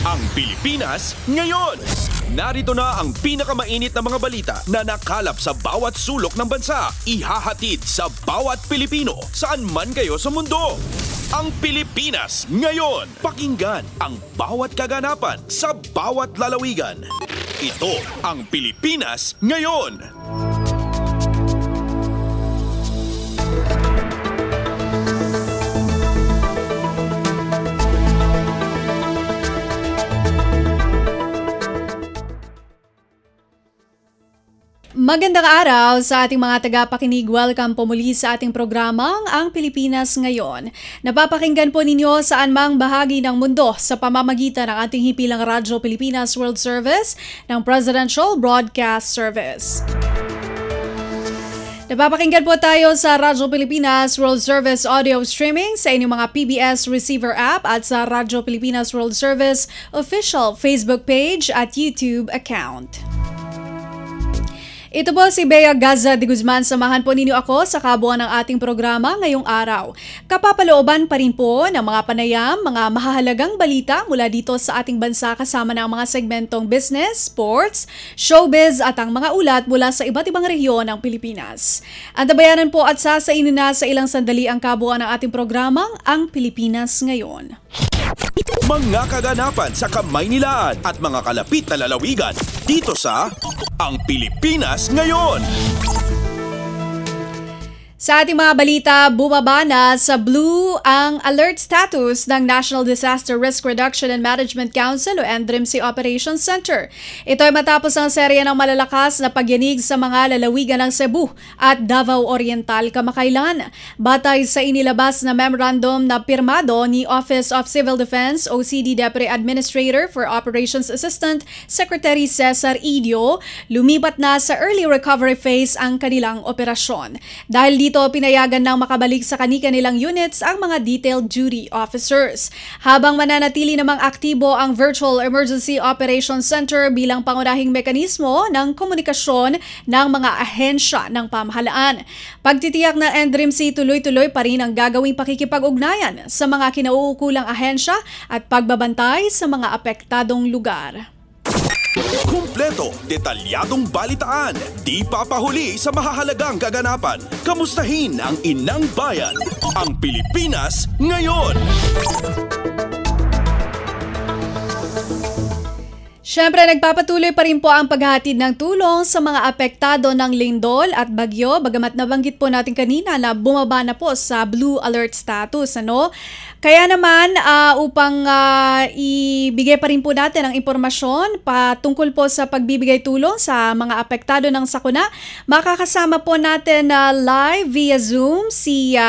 Ang Pilipinas ngayon. Narito na ang pinakamainit na mga balita na nakalap sa bawat sulok ng bansa. Ihahatid sa bawat Pilipino saan man kayo sa mundo. Ang Pilipinas ngayon. Pakinggan ang bawat kaganapan sa bawat lalawigan. Ito ang Pilipinas ngayon. Magandang araw sa ating mga tagapakinig. Welcome po muli sa ating programang Ang Pilipinas Ngayon. Napapakinggan po ninyo saan mang bahagi ng mundo sa pamamagitan ng ating hipilang Radyo Pilipinas World Service ng Presidential Broadcast Service. Napapakinggan po tayo sa Radyo Pilipinas World Service audio streaming sa inyong mga PBS receiver app at sa Radyo Pilipinas World Service official Facebook page at YouTube account. Ito po si Bea Gaza de Guzman. Samahan po ninyo ako sa kabuuan ng ating programa ngayong araw. Kapapalooban pa rin po ng mga panayam, mga mahahalagang balita mula dito sa ating bansa kasama ng mga segmentong business, sports, showbiz at ang mga ulat mula sa iba't ibang rehiyon ng Pilipinas. Antabayanan po at sasainin na sa ilang sandali ang kabuuan ng ating programang Ang Pilipinas Ngayon. Mga kaganapan sa Kamaynilaan at mga kalapit na lalawigan dito sa Ang Pilipinas Ngayon. Sa ating mga balita, bumaba na sa blue ang alert status ng National Disaster Risk Reduction and Management Council o NDRIMC Operations Center. Ito ay matapos ang serye ng malalakas na pagyanig sa mga lalawigan ng Cebu at Davao Oriental kamakailan. Batay sa inilabas na memorandum na pirmado ni Office of Civil Defense OCD Deputy Administrator for Operations Assistant Secretary Cesar Idio, lumipat na sa early recovery phase ang kanilang operasyon. Dahil dito pinayagan ng makabalik sa kanilang units ang mga detailed duty officers. Habang mananatili namang aktibo ang Virtual Emergency Operations Center bilang pangunahing mekanismo ng komunikasyon ng mga ahensya ng pamahalaan. Pagtitiyak ng NDRIMC tuloy-tuloy pa rin ang gagawing pakikipag-ugnayan sa mga kinauukulang ahensya at pagbabantay sa mga apektadong lugar. Kumpleto, detalyadong balitaan, di papahuli sa mahahalagang kaganapan. Kamustahin ang inang bayan, ang Pilipinas ngayon. Siyempre, nagpapatuloy pa rin po ang paghahatid ng tulong sa mga apektado ng lindol at bagyo. Bagamat nabanggit po natin kanina na bumaba na po sa blue alert status. Kaya naman, upang ibigay pa rin po natin ang impormasyon patungkol po sa pagbibigay tulong sa mga apektado ng sakuna, makakasama po natin live via Zoom si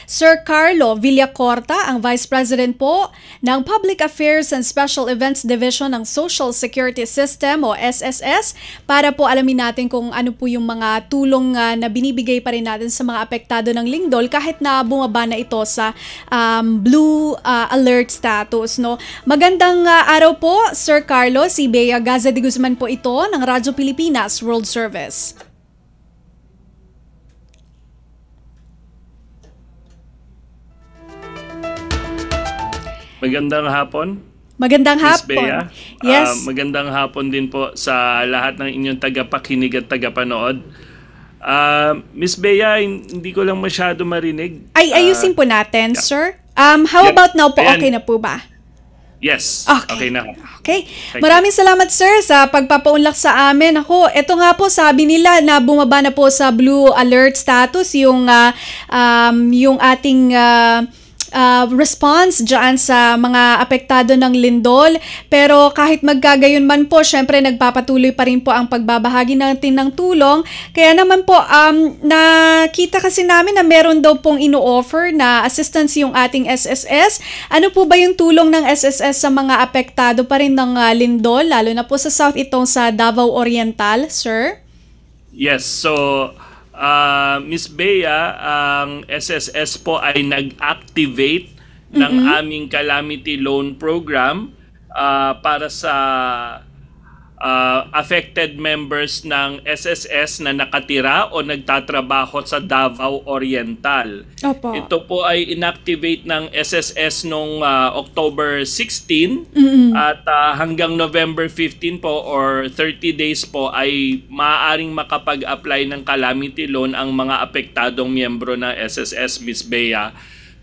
Sir Carlo Villacorta, ang Vice President po ng Public Affairs and Special Events Division ng Social Security System o SSS, para po alamin natin kung ano po yung mga tulong na binibigay pa rin natin sa mga apektado ng lindol kahit na bumaba na ito sa blue alert status. Magandang araw po, Sir Carlo. Si Bea Gaza de Guzman po ito ng Radyo Pilipinas World Service. Magandang hapon. Magandang Miss hapon. Bea. Yes. Magandang hapon din po sa lahat ng inyong tagapakinig at tagapanood. Miss Bea, hindi ko lang masyado marinig. Ayusin po natin, sir. How about now po? Okay na po ba? Yes. Okay na. Okay. Maraming salamat, sir, sa pagpapaunlak sa amin. Ito nga po, sabi nila na bumaba na po sa blue alert status yung ating response dyan sa mga apektado ng lindol. Pero kahit magkagayon man po, syempre nagpapatuloy pa rin po ang pagbabahagi natin ng tulong. Kaya naman po, nakita kasi namin na meron daw pong ino-offer na assistance yung ating SSS. Ano po ba yung tulong ng SSS sa mga apektado pa rin ng lindol, lalo na po sa south itong sa Davao Oriental, sir? Yes, so Miss Bea, ang SSS po ay nag-activate ng aming Calamity Loan Program para sa affected members ng SSS na nakatira o nagtatrabaho sa Davao Oriental. Opo. Ito po ay inactivate ng SSS noong October 16 at hanggang November 15 po or 30 days po ay maaaring makapag-apply ng calamity loan ang mga apektadong miyembro ng SSS, Miss Bea.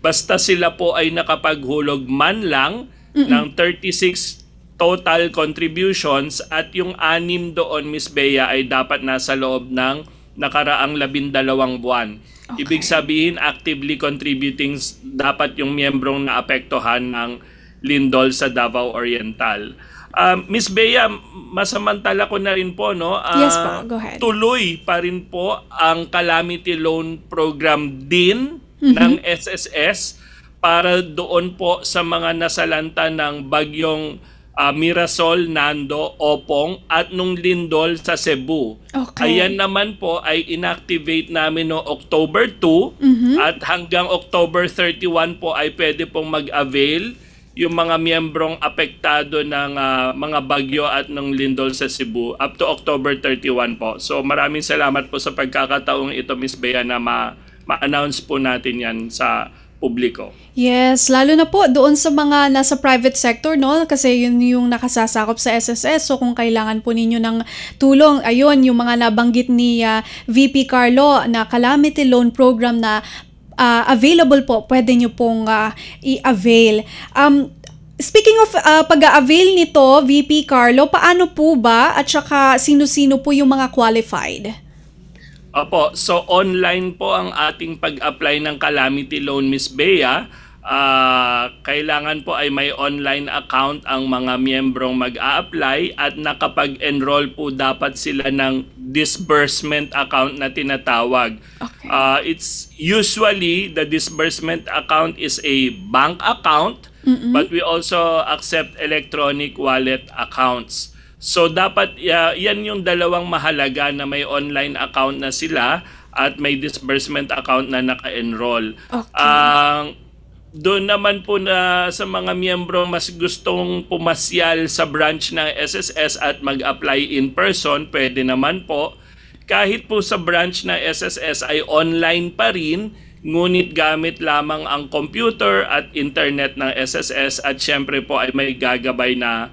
Basta sila po ay nakapaghulog man lang ng 36 total contributions at yung 6 doon, Miss Bea, ay dapat nasa loob ng nakaraang 12 buwan. Okay. Ibig sabihin, actively contributing dapat yung miyembrong naapektuhan ng lindol sa Davao Oriental. Miss Bea, masamantala ko na rin po, no? Yes po, go ahead. Tuloy pa rin po ang calamity loan program din ng SSS para doon po sa mga nasalanta ng bagyong Mirasol, Nando, Opong at nung lindol sa Cebu. Okay. Ayan naman po ay inactivate namin no October 2 at hanggang October 31 po ay pwede pong mag-avail yung mga miyembrong apektado ng mga bagyo at ng lindol sa Cebu up to October 31 po. So maraming salamat po sa pagkakataong ito, Miss Bea, na ma-announce po natin yan sa publiko. Yes, lalo na po doon sa mga nasa private sector, no? Kasi yun yung nakasasakop sa SSS. So kung kailangan po ninyo ng tulong, ayun, yung mga nabanggit ni VP Carlo na calamity loan program na available po, pwede nyo pong i-avail. Speaking of pag-a-avail nito, VP Carlo, paano po ba at saka sino-sino po yung mga qualified? Opo, so online po ang ating pag-apply ng calamity loan, Miss Bea. Kailangan po ay may online account ang mga miyembrong mag-a-apply at nakapag-enroll po dapat sila ng disbursement account na tinatawag. Okay. It's usually the disbursement account is a bank account, but we also accept electronic wallet accounts. So dapat yan yung dalawang mahalaga na may online account na sila at may disbursement account na naka-enroll. Okay. Doon naman po na sa mga miyembro mas gustong pumasyal sa branch ng SSS at mag-apply in person, pwede naman po. Kahit po sa branch ng SSS ay online pa rin, ngunit gamit lamang ang computer at internet ng SSS at syempre po ay may gagabay na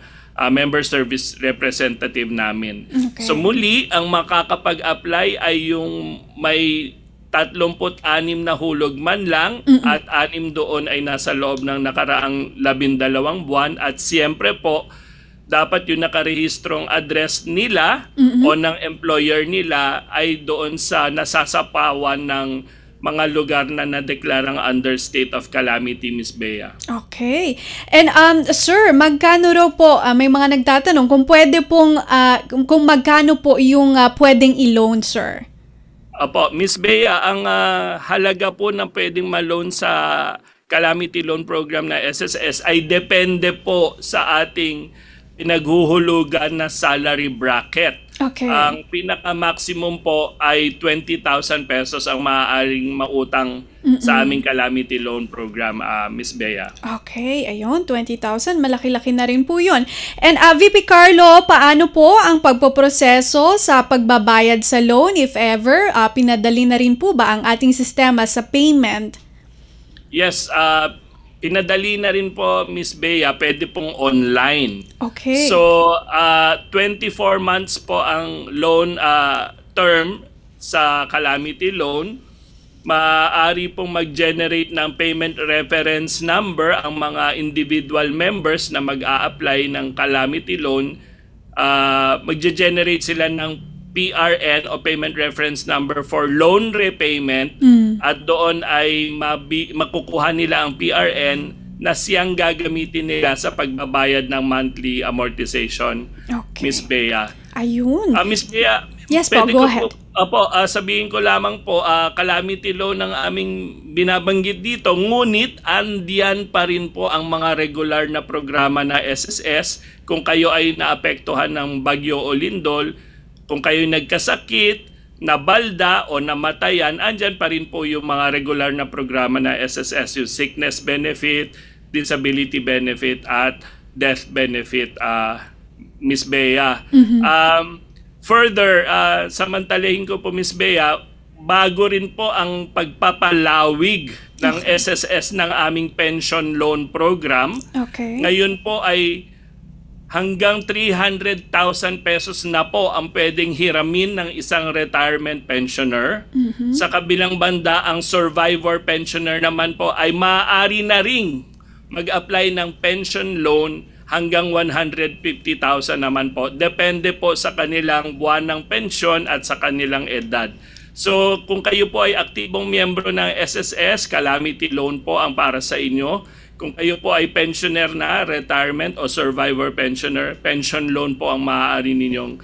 member service representative namin. Okay. So muli, ang makakapag-apply ay yung may 36 na hulog man lang at 6 doon ay nasa loob ng nakaraang 12 buwan at siyempre po, dapat yung nakarehistrong address nila o ng employer nila ay doon sa nasasapawan ng mga lugar na nadeklarang under state of calamity, Miss Bea. Okay. And sir, magkano raw po, may mga nagtatanong kung pwede pong, kung magkano po yung pwedeng i-loan, sir? Opo, Miss Bea, ang halaga po na pwedeng ma-loan sa calamity loan program na SSS ay depende po sa ating pinaghuhulugan na salary bracket. Okay. Ang pinaka-maximum po ay 20,000 pesos ang maaaring mautang sa aming calamity loan program, Miss Bea. Okay, ayun, 20,000. Malaki-laki na rin po yun. And VP Carlo, paano po ang pagpoproseso sa pagbabayad sa loan, if ever? Pinadali na rin po ba ang ating sistema sa payment? Yes, pinadali na rin po, Miss Bea, pwede pong online. Okay. So, 24 months po ang loan term sa calamity loan. Maaari pong mag-generate ng payment reference number ang mga individual members na mag-a-apply ng calamity loan. Mag-generate sila ng PRN o payment reference number for loan repayment at doon ay makukuha nila ang PRN na siyang gagamitin nila sa pagbabayad ng monthly amortization. Okay. Miss Bea. Ayun. Miss Bea, Yes po, go ahead. Sabihin ko lamang po, calamity loan ang aming binabanggit dito, ngunit andiyan pa rin po ang mga regular na programa na SSS. Kung kayo ay naapektuhan ng bagyo o lindol, kung kayo nagkasakit, nabalda o namatayan, andyan pa rin po yung mga regular na programa na SSS, yung sickness benefit, disability benefit at death benefit, Miss Bea. Further, samantalahin ko po Miss Bea, bago rin po ang pagpapalawig ng SSS ng aming pension loan program. Okay. Ngayon po ay hanggang 300,000 pesos na po ang pwedeng hiramin ng isang retirement pensioner. Sa kabilang banda, ang survivor pensioner naman po ay maaari na ring mag-apply ng pension loan hanggang 150,000 naman po. Depende po sa kanilang buwan ng pensyon at sa kanilang edad. So kung kayo po ay aktibong miyembro ng SSS, calamity loan po ang para sa inyo. Kung kayo po ay pensioner na, retirement o survivor pensioner, pension loan po ang maaari ninyong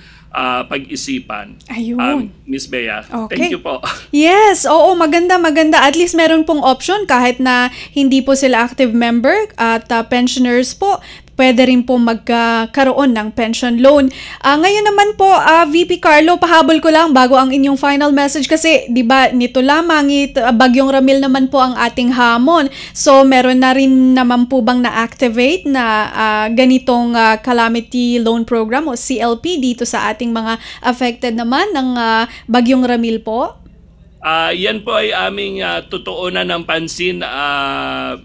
pag-isipan. Ayun. Miss Bea, Okay. thank you po. Yes, oo, maganda. At least meron pong option kahit na hindi po sila active member at pensioners po, pwede rin po magkaroon ng pension loan. Ngayon naman po, VP Carlo, pahabol ko lang bago ang inyong final message kasi 'di ba nito lamang Bagyong Ramil naman po ang ating hamon. So meron na rin naman po bang na-activate na ganitong calamity loan program o CLP dito sa ating mga affected naman ng Bagyong Ramil po? Yan po ay aming tutuunan ng pansin,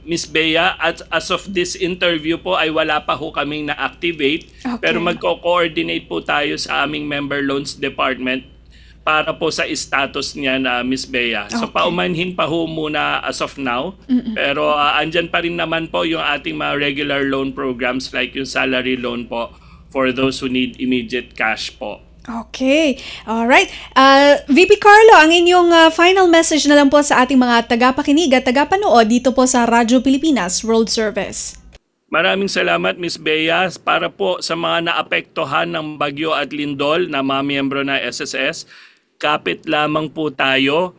Miss Bea. At as of this interview po ay wala pa ho kaming na-activate. Okay. Pero magko-coordinate po tayo sa aming member loans department para po sa status niyan, Miss Bea. So Okay. paumanhin pa ho muna as of now. Pero andyan pa rin naman po yung ating mga regular loan programs like yung salary loan po for those who need immediate cash po. Okay. Alright. VP Carlo, ang inyong final message na lang po sa ating mga tagapakinig at tagapanood dito po sa Radyo Pilipinas World Service. Maraming salamat Miss Bea para po sa mga naapektuhan ng bagyo at lindol na mga miyembro na SSS. Kapit lamang po tayo.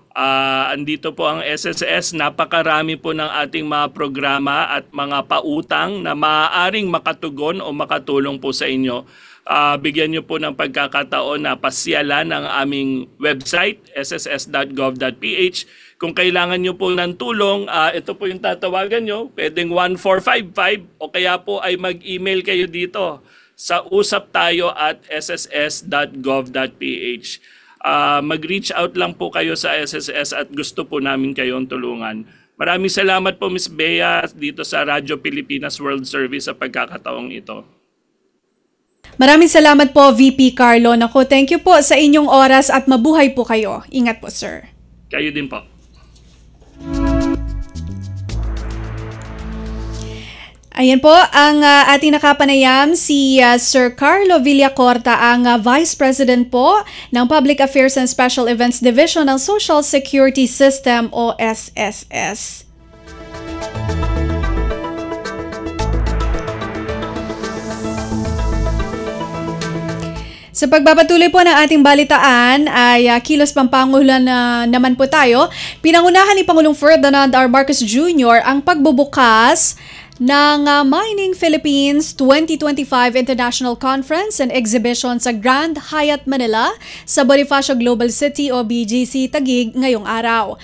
Andito po ang SSS. Napakarami po ng ating mga programa at mga pautang na maaaring makatugon o makatulong po sa inyo. Bigyan niyo po ng pagkakataon na pasyalan ang aming website, sss.gov.ph. Kung kailangan niyo po ng tulong, ito po yung tatawagan niyo, pwedeng 1455 o kaya po ay mag-email kayo dito sa usaptayo@sss.gov.ph. Mag-reach out lang po kayo sa SSS at gusto po namin kayong tulungan. Maraming salamat po Miss Bea dito sa Radyo Pilipinas World Service sa pagkakataong ito. Maraming salamat po, VP Carlo. Naku, thank you po sa inyong oras at mabuhay po kayo. Ingat po, sir. Kayo din po. Ayan po, ang ating nakapanayam si Sir Carlo Villacorta, ang Vice President po ng Public Affairs and Special Events Division ng Social Security System o SSS. Sa pagpapatuloy po ng ating balitaan ay kilos pampangulan na naman po tayo. Pinangunahan ni Pangulong Ferdinand R. Marcos Jr. ang pagbubukas ng Mining Philippines 2025 International Conference and Exhibition sa Grand Hyatt Manila sa Bonifacio Global City o BGC Taguig ngayong araw.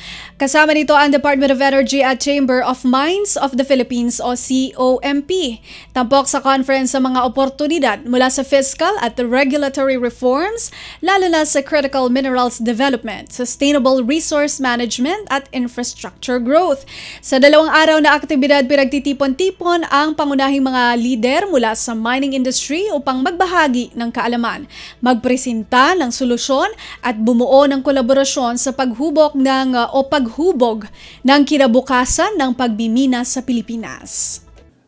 Kasama nito ang Department of Energy at Chamber of Mines of the Philippines o COMP. Tampok sa conference sa mga oportunidad mula sa fiscal at regulatory reforms, lalo na sa critical minerals development, sustainable resource management at infrastructure growth. Sa dalawang araw na aktibidad, pinagtitipon-tipon ang pangunahing mga lider mula sa mining industry upang magbahagi ng kaalaman, magpresenta ng solusyon at bumuo ng kolaborasyon sa paghubog ng kinabukasan ng pagmimina sa Pilipinas.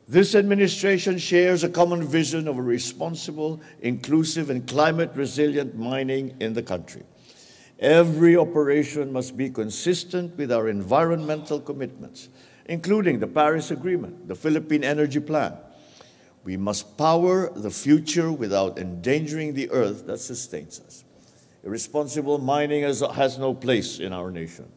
This administration shares a common vision of a responsible, inclusive, and climate-resilient mining in the country. Every operation must be consistent with our environmental commitments, including the Paris Agreement, the Philippine Energy Plan. We must power the future without endangering the earth that sustains us. Irresponsible mining has no place in our nation.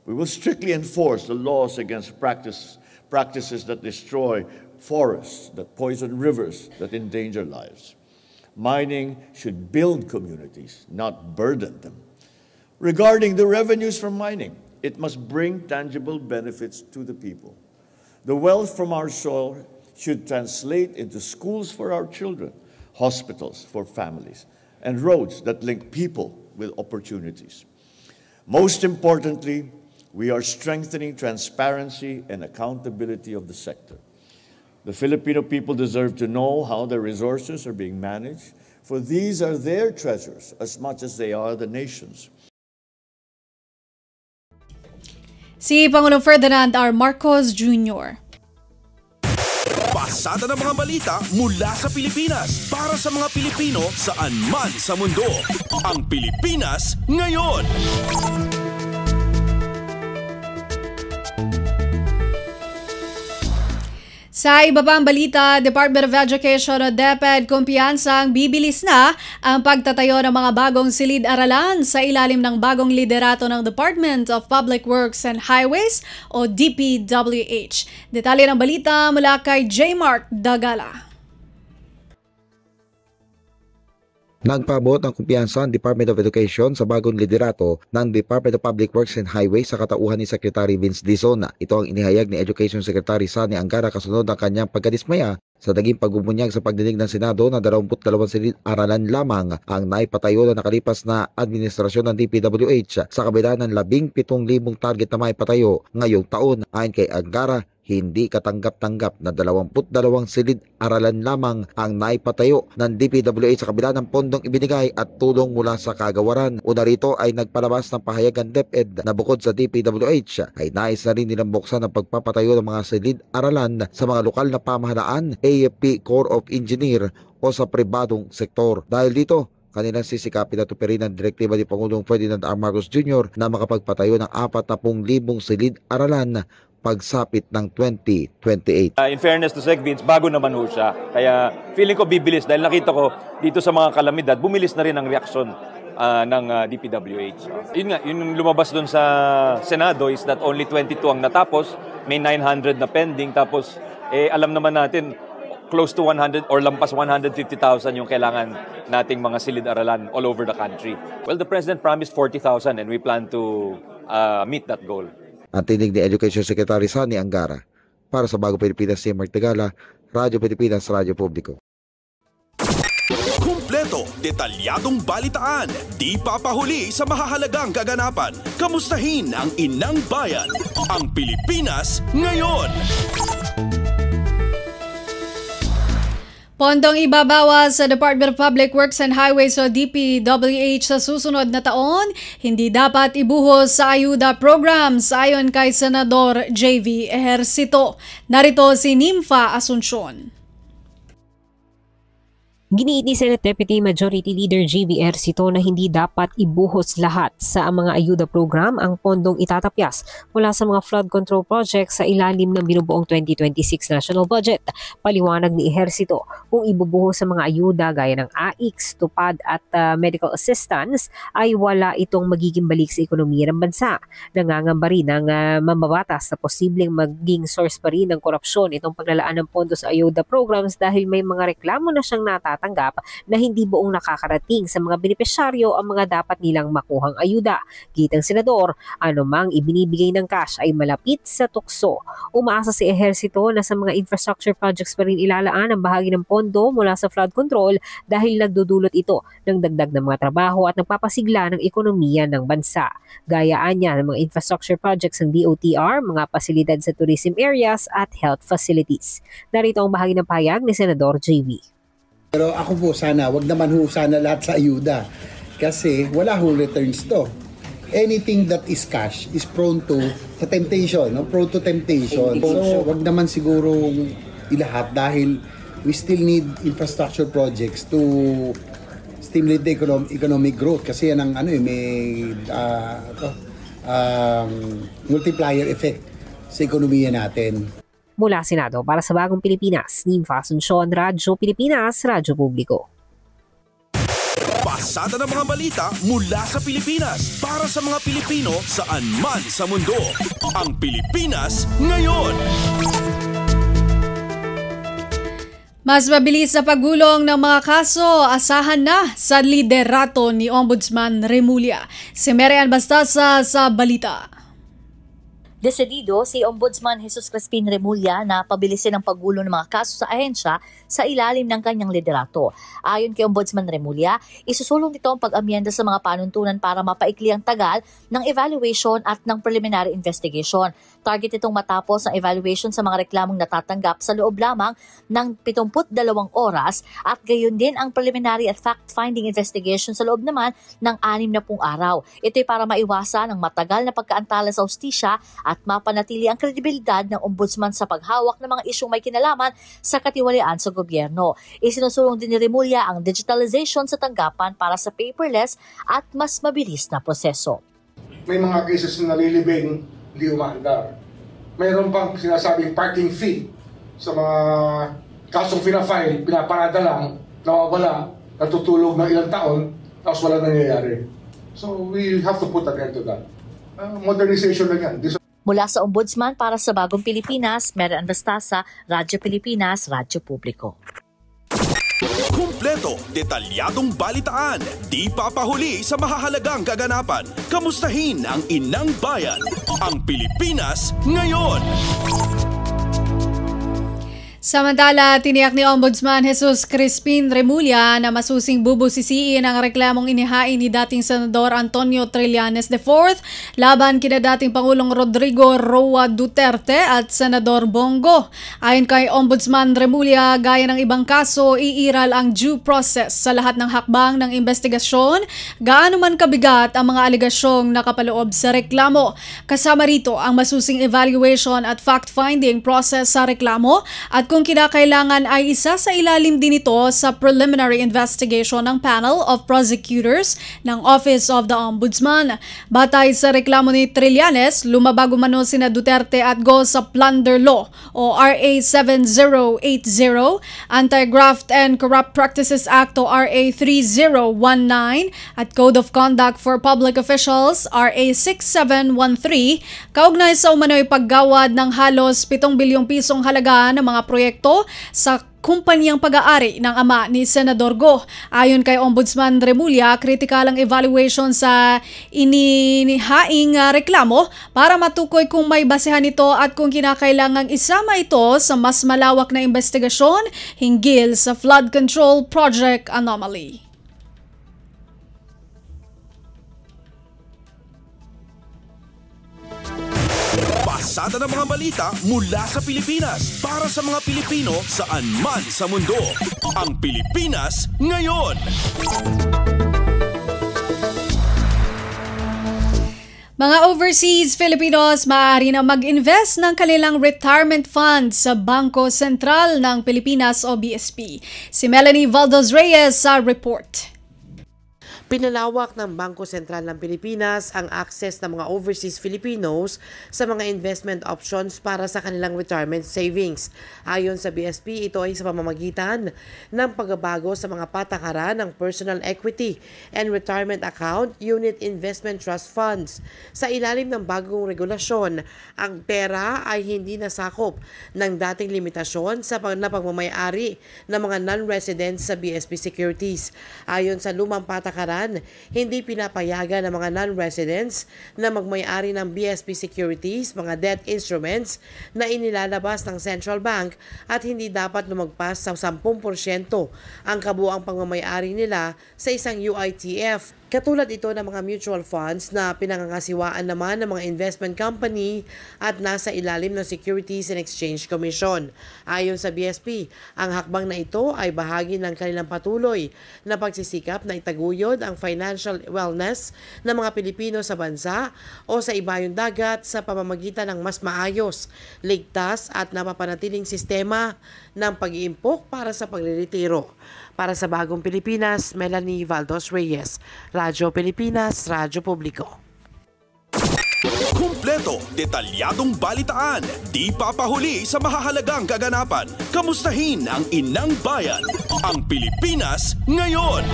We will strictly enforce the laws against practices that destroy forests, that poison rivers, that endanger lives. Mining should build communities, not burden them. Regarding the revenues from mining, it must bring tangible benefits to the people. The wealth from our soil should translate into schools for our children, hospitals for families, and roads that link people with opportunities. Most importantly, we are strengthening transparency and accountability of the sector. The Filipino people deserve to know how their resources are being managed, for these are their treasures as much as they are the nation's. Si Pangulong Ferdinand R. Marcos Jr. Pasada ng mga balita mula sa Pilipinas para sa mga Pilipino saan man sa mundo. Ang Pilipinas ngayon. Sa iba pang balita, Department of Education o DepEd kumpiyansang bibilis na ang pagtatayo ng mga bagong silid-aralan sa ilalim ng bagong liderato ng Department of Public Works and Highways o DPWH. Detalye ng balita mula kay J. Mark Dagala. Nagpaabot ng kumpiyansa ang Department of Education sa bagong liderato ng Department of Public Works and Highways sa katauhan ni Secretary Vince Dizon. Ito ang inihayag ni Education Secretary Sani Angara kasunod ng kanyang pagkadismaya sa naging pagbubunyag sa pagdinig ng Senado na 22 silid-aralan lamang ang naipatayo na nakalipas na administrasyon ng DPWH sa kabila ng 17,000 target na maipatayo ngayong taon. Ayon kay Angara, hindi katanggap-tanggap na 22 silid-aralan lamang ang naipatayo ng DPWH sa kabila ng pondong ibinigay at tulong mula sa kagawaran. Una rito ay nagpalabas ng pahayag ang DepEd na bukod sa DPWH ay nais na rin nilang buksan ang pagpapatayo ng mga silid-aralan sa mga lokal na pamahalaan, AFP Corps of Engineer o sa pribadong sektor. Dahil dito, kanilang sisikapin na tupirin ang direktiba ni Pangulong Ferdinand R. Marcos Jr. na makapagpatayo ng 40,000 silid-aralan pagsapit ng 2028. In fairness to Sec Vince, bago naman ho siya. Kaya feeling ko bibilis dahil nakita ko dito sa mga kalamidad, bumilis na rin ang reaksyon ng DPWH. Yun nga, yung lumabas doon sa Senado is that only 22 ang natapos, may 900 na pending, tapos alam naman natin close to 100 or lampas 150,000 yung kailangan nating mga silid-aralan all over the country. Well, the President promised 40,000 and we plan to meet that goal. Ang tinig ni Education Secretary Sani Angara. Para sa Bagong Pilipinas, si Mark Tagala, Radyo Pilipinas, Radyo Publiko. Kumpleto, detalyadong balitaan, di papahuli sa mahahalagang kaganapan. Kamustahin ang inang bayan, ang Pilipinas ngayon. Pondong ibabawas sa Department of Public Works and Highways o DPWH sa susunod na taon, hindi dapat ibuhos sa ayuda programs ayon kay Senador JV Ejercito. Narito si Nympha Asuncion. Giniit ni Senate Deputy Majority Leader JV Ejercito na hindi dapat ibuhos lahat sa mga ayuda program ang pondong itatapyas mula sa mga flood control projects sa ilalim ng binubuong 2026 national budget. Paliwanag ni Ejercito, kung ibubuhos sa mga ayuda gaya ng AIX, tupad at medical assistance ay wala itong magiging balik sa ekonomiya ng bansa. Nangangamba rin ang mambabatas na posibleng maging source pa rin ng korupsyon itong paglalaan ng pondo sa ayuda programs dahil may mga reklamo na siyang natatanggal na hindi buong nakakarating sa mga benepisyaryo ang mga dapat nilang makuhang ayuda. Gitang senador, anumang ibinibigay ng cash ay malapit sa tukso. Umaasa si Ejercito na sa mga infrastructure projects pa rin ilalaan ang bahagi ng pondo mula sa flood control dahil nagdudulot ito ng dagdag na mga trabaho at nagpapasigla ng ekonomiya ng bansa. Gayaan niya ng mga infrastructure projects ng DOTR, mga pasilidad sa tourism areas at health facilities. Narito ang bahagi ng pahayag ni Senador JV. Pero ako po sana, wag naman ho sana lahat sa ayuda kasi wala ho returns to. Anything that is cash is prone to temptation, no? Prone to temptation. So wag naman siguro ilahat dahil we still need infrastructure projects to stimulate the economic growth kasi yan ang may multiplier effect sa ekonomiya natin. Mula Senado para sa Bagong Pilipinas, Nympha Asuncion, Radyo Pilipinas, Radyo Publiko. Pasada ng mga balita mula sa Pilipinas para sa mga Pilipino saan man sa mundo. Ang Pilipinas ngayon. Mas mabilis na paggulong ng mga kaso, asahan na sa liderato ni Ombudsman Remulla. Si Marian Bastasa sa balita. Desidido si Ombudsman Jesus Crispin Remulla na pabilisin ang paggulo ng mga kaso sa ahensya sa ilalim ng kanyang liderato. Ayon kay Ombudsman Remulla, isusulong nito ang pag-amyenda sa mga panuntunan para mapaikli ang tagal ng evaluation at ng preliminary investigation. Target itong matapos ang evaluation sa mga reklamong natatanggap sa loob lamang ng 72 oras at gayon din ang preliminary at fact-finding investigation sa loob naman ng 60 araw. Ito'y para maiwasan ang matagal na pagkaantala sa hustisya at mapanatili ang kredibilidad ng ombudsman sa paghawak ng mga isyong may kinalaman sa katiwalian sa gobyerno. Isinusulong din ni Remulla ang digitalization sa tanggapan para sa paperless at mas mabilis na proseso. May mga cases na nalilibing, hindi umaandar. Mayroon pang sinasabing parking fee sa mga kasong pinafile, pinaparada lang, nawawala, natutulog ng ilang taon, tapos wala nangyayari. So we have to put an end to that. Modernization lang yan. Mula sa Ombudsman para sa Bagong Pilipinas, Mary Anastasa, Radyo Pilipinas, Radyo Publiko. Kumpleto, detalyadong balitaan, di papahuli sa mahahalagang kaganapan. Kamustahin ang inang bayan, ang Pilipinas ngayon. Samantala, tiniyak ni Ombudsman Jesus Crispin Remulla na masusing bubusisiin ang reklamong inihain ni dating Senador Antonio Trillanes IV laban kina dating Pangulong Rodrigo Roa Duterte at Senador Bongo. Ayon kay Ombudsman Remulla, gaya ng ibang kaso, iiral ang due process sa lahat ng hakbang ng investigasyon, gaano man kabigat ang mga aligasyong nakapaloob sa reklamo. Kasama rito ang masusing evaluation at fact-finding process sa reklamo at kung kinakailangan ay isa sa ilalim din ito sa preliminary investigation ng panel of prosecutors ng Office of the Ombudsman. Batay sa reklamo ni Trillanes, lumabag umano sina Duterte at Go sa Plunder Law o RA 7080, Anti-Graft and Corrupt Practices Act o RA 3019 at Code of Conduct for Public Officials RA 6713, kaugnay sa umano'y paggawad ng halos 7 bilyong pisong halaga ng mga proyekto sa kumpanyang pag-aari ng ama ni Senador Go. Ayon kay Ombudsman Remulla, kritikal ang evaluation sa inihaing reklamo para matukoy kung may basehan ito at kung kinakailangang isama ito sa mas malawak na investigasyon hinggil sa flood control project anomaly. Pasada ng mga balita mula sa Pilipinas para sa mga Pilipino saan man sa mundo. Ang Pilipinas ngayon. Mga overseas Filipinos maaari na mag-invest ng kanilang retirement funds sa Bangko Sentral ng Pilipinas o BSP. Si Melanie Valdes Reyes sa report. Pinalawak ng Bangko Sentral ng Pilipinas ang access ng mga overseas Filipinos sa mga investment options para sa kanilang retirement savings. Ayon sa BSP, ito ay sa pamamagitan ng pagbabago sa mga patakaran ng Personal Equity and Retirement Account Unit Investment Trust Funds. Sa ilalim ng bagong regulasyon, ang pera ay hindi nasakop ng dating limitasyon sa pagmamayari ng mga non-residents sa BSP Securities. Ayon sa lumang patakaran, hindi pinapayagan ng mga non-residents na magmay-ari ng BSP Securities, mga debt instruments na inilalabas ng Central Bank at hindi dapat lumagpas sa 10% ang kabuuang pagmamay-ari nila sa isang UITF. Katulad ito ng mga mutual funds na pinangangasiwaan naman ng mga investment company at nasa ilalim ng Securities and Exchange Commission. Ayon sa BSP, ang hakbang na ito ay bahagi ng kanilang patuloy na pagsisikap na itaguyod ang financial wellness ng mga Pilipino sa bansa o sa ibayong dagat sa pamamagitan ng mas maayos, ligtas at napapanatiling sistema ng pag-iimpok para sa pagreretiro. Para sa Bagong Pilipinas, Melanie Valdes Reyes, Radyo Pilipinas, Radyo Publiko. Kumpleto, detalyadong balitaan, di papahuli sa mahahalagang kaganapan. Kamustahin ang inang bayan, ang Pilipinas ngayon.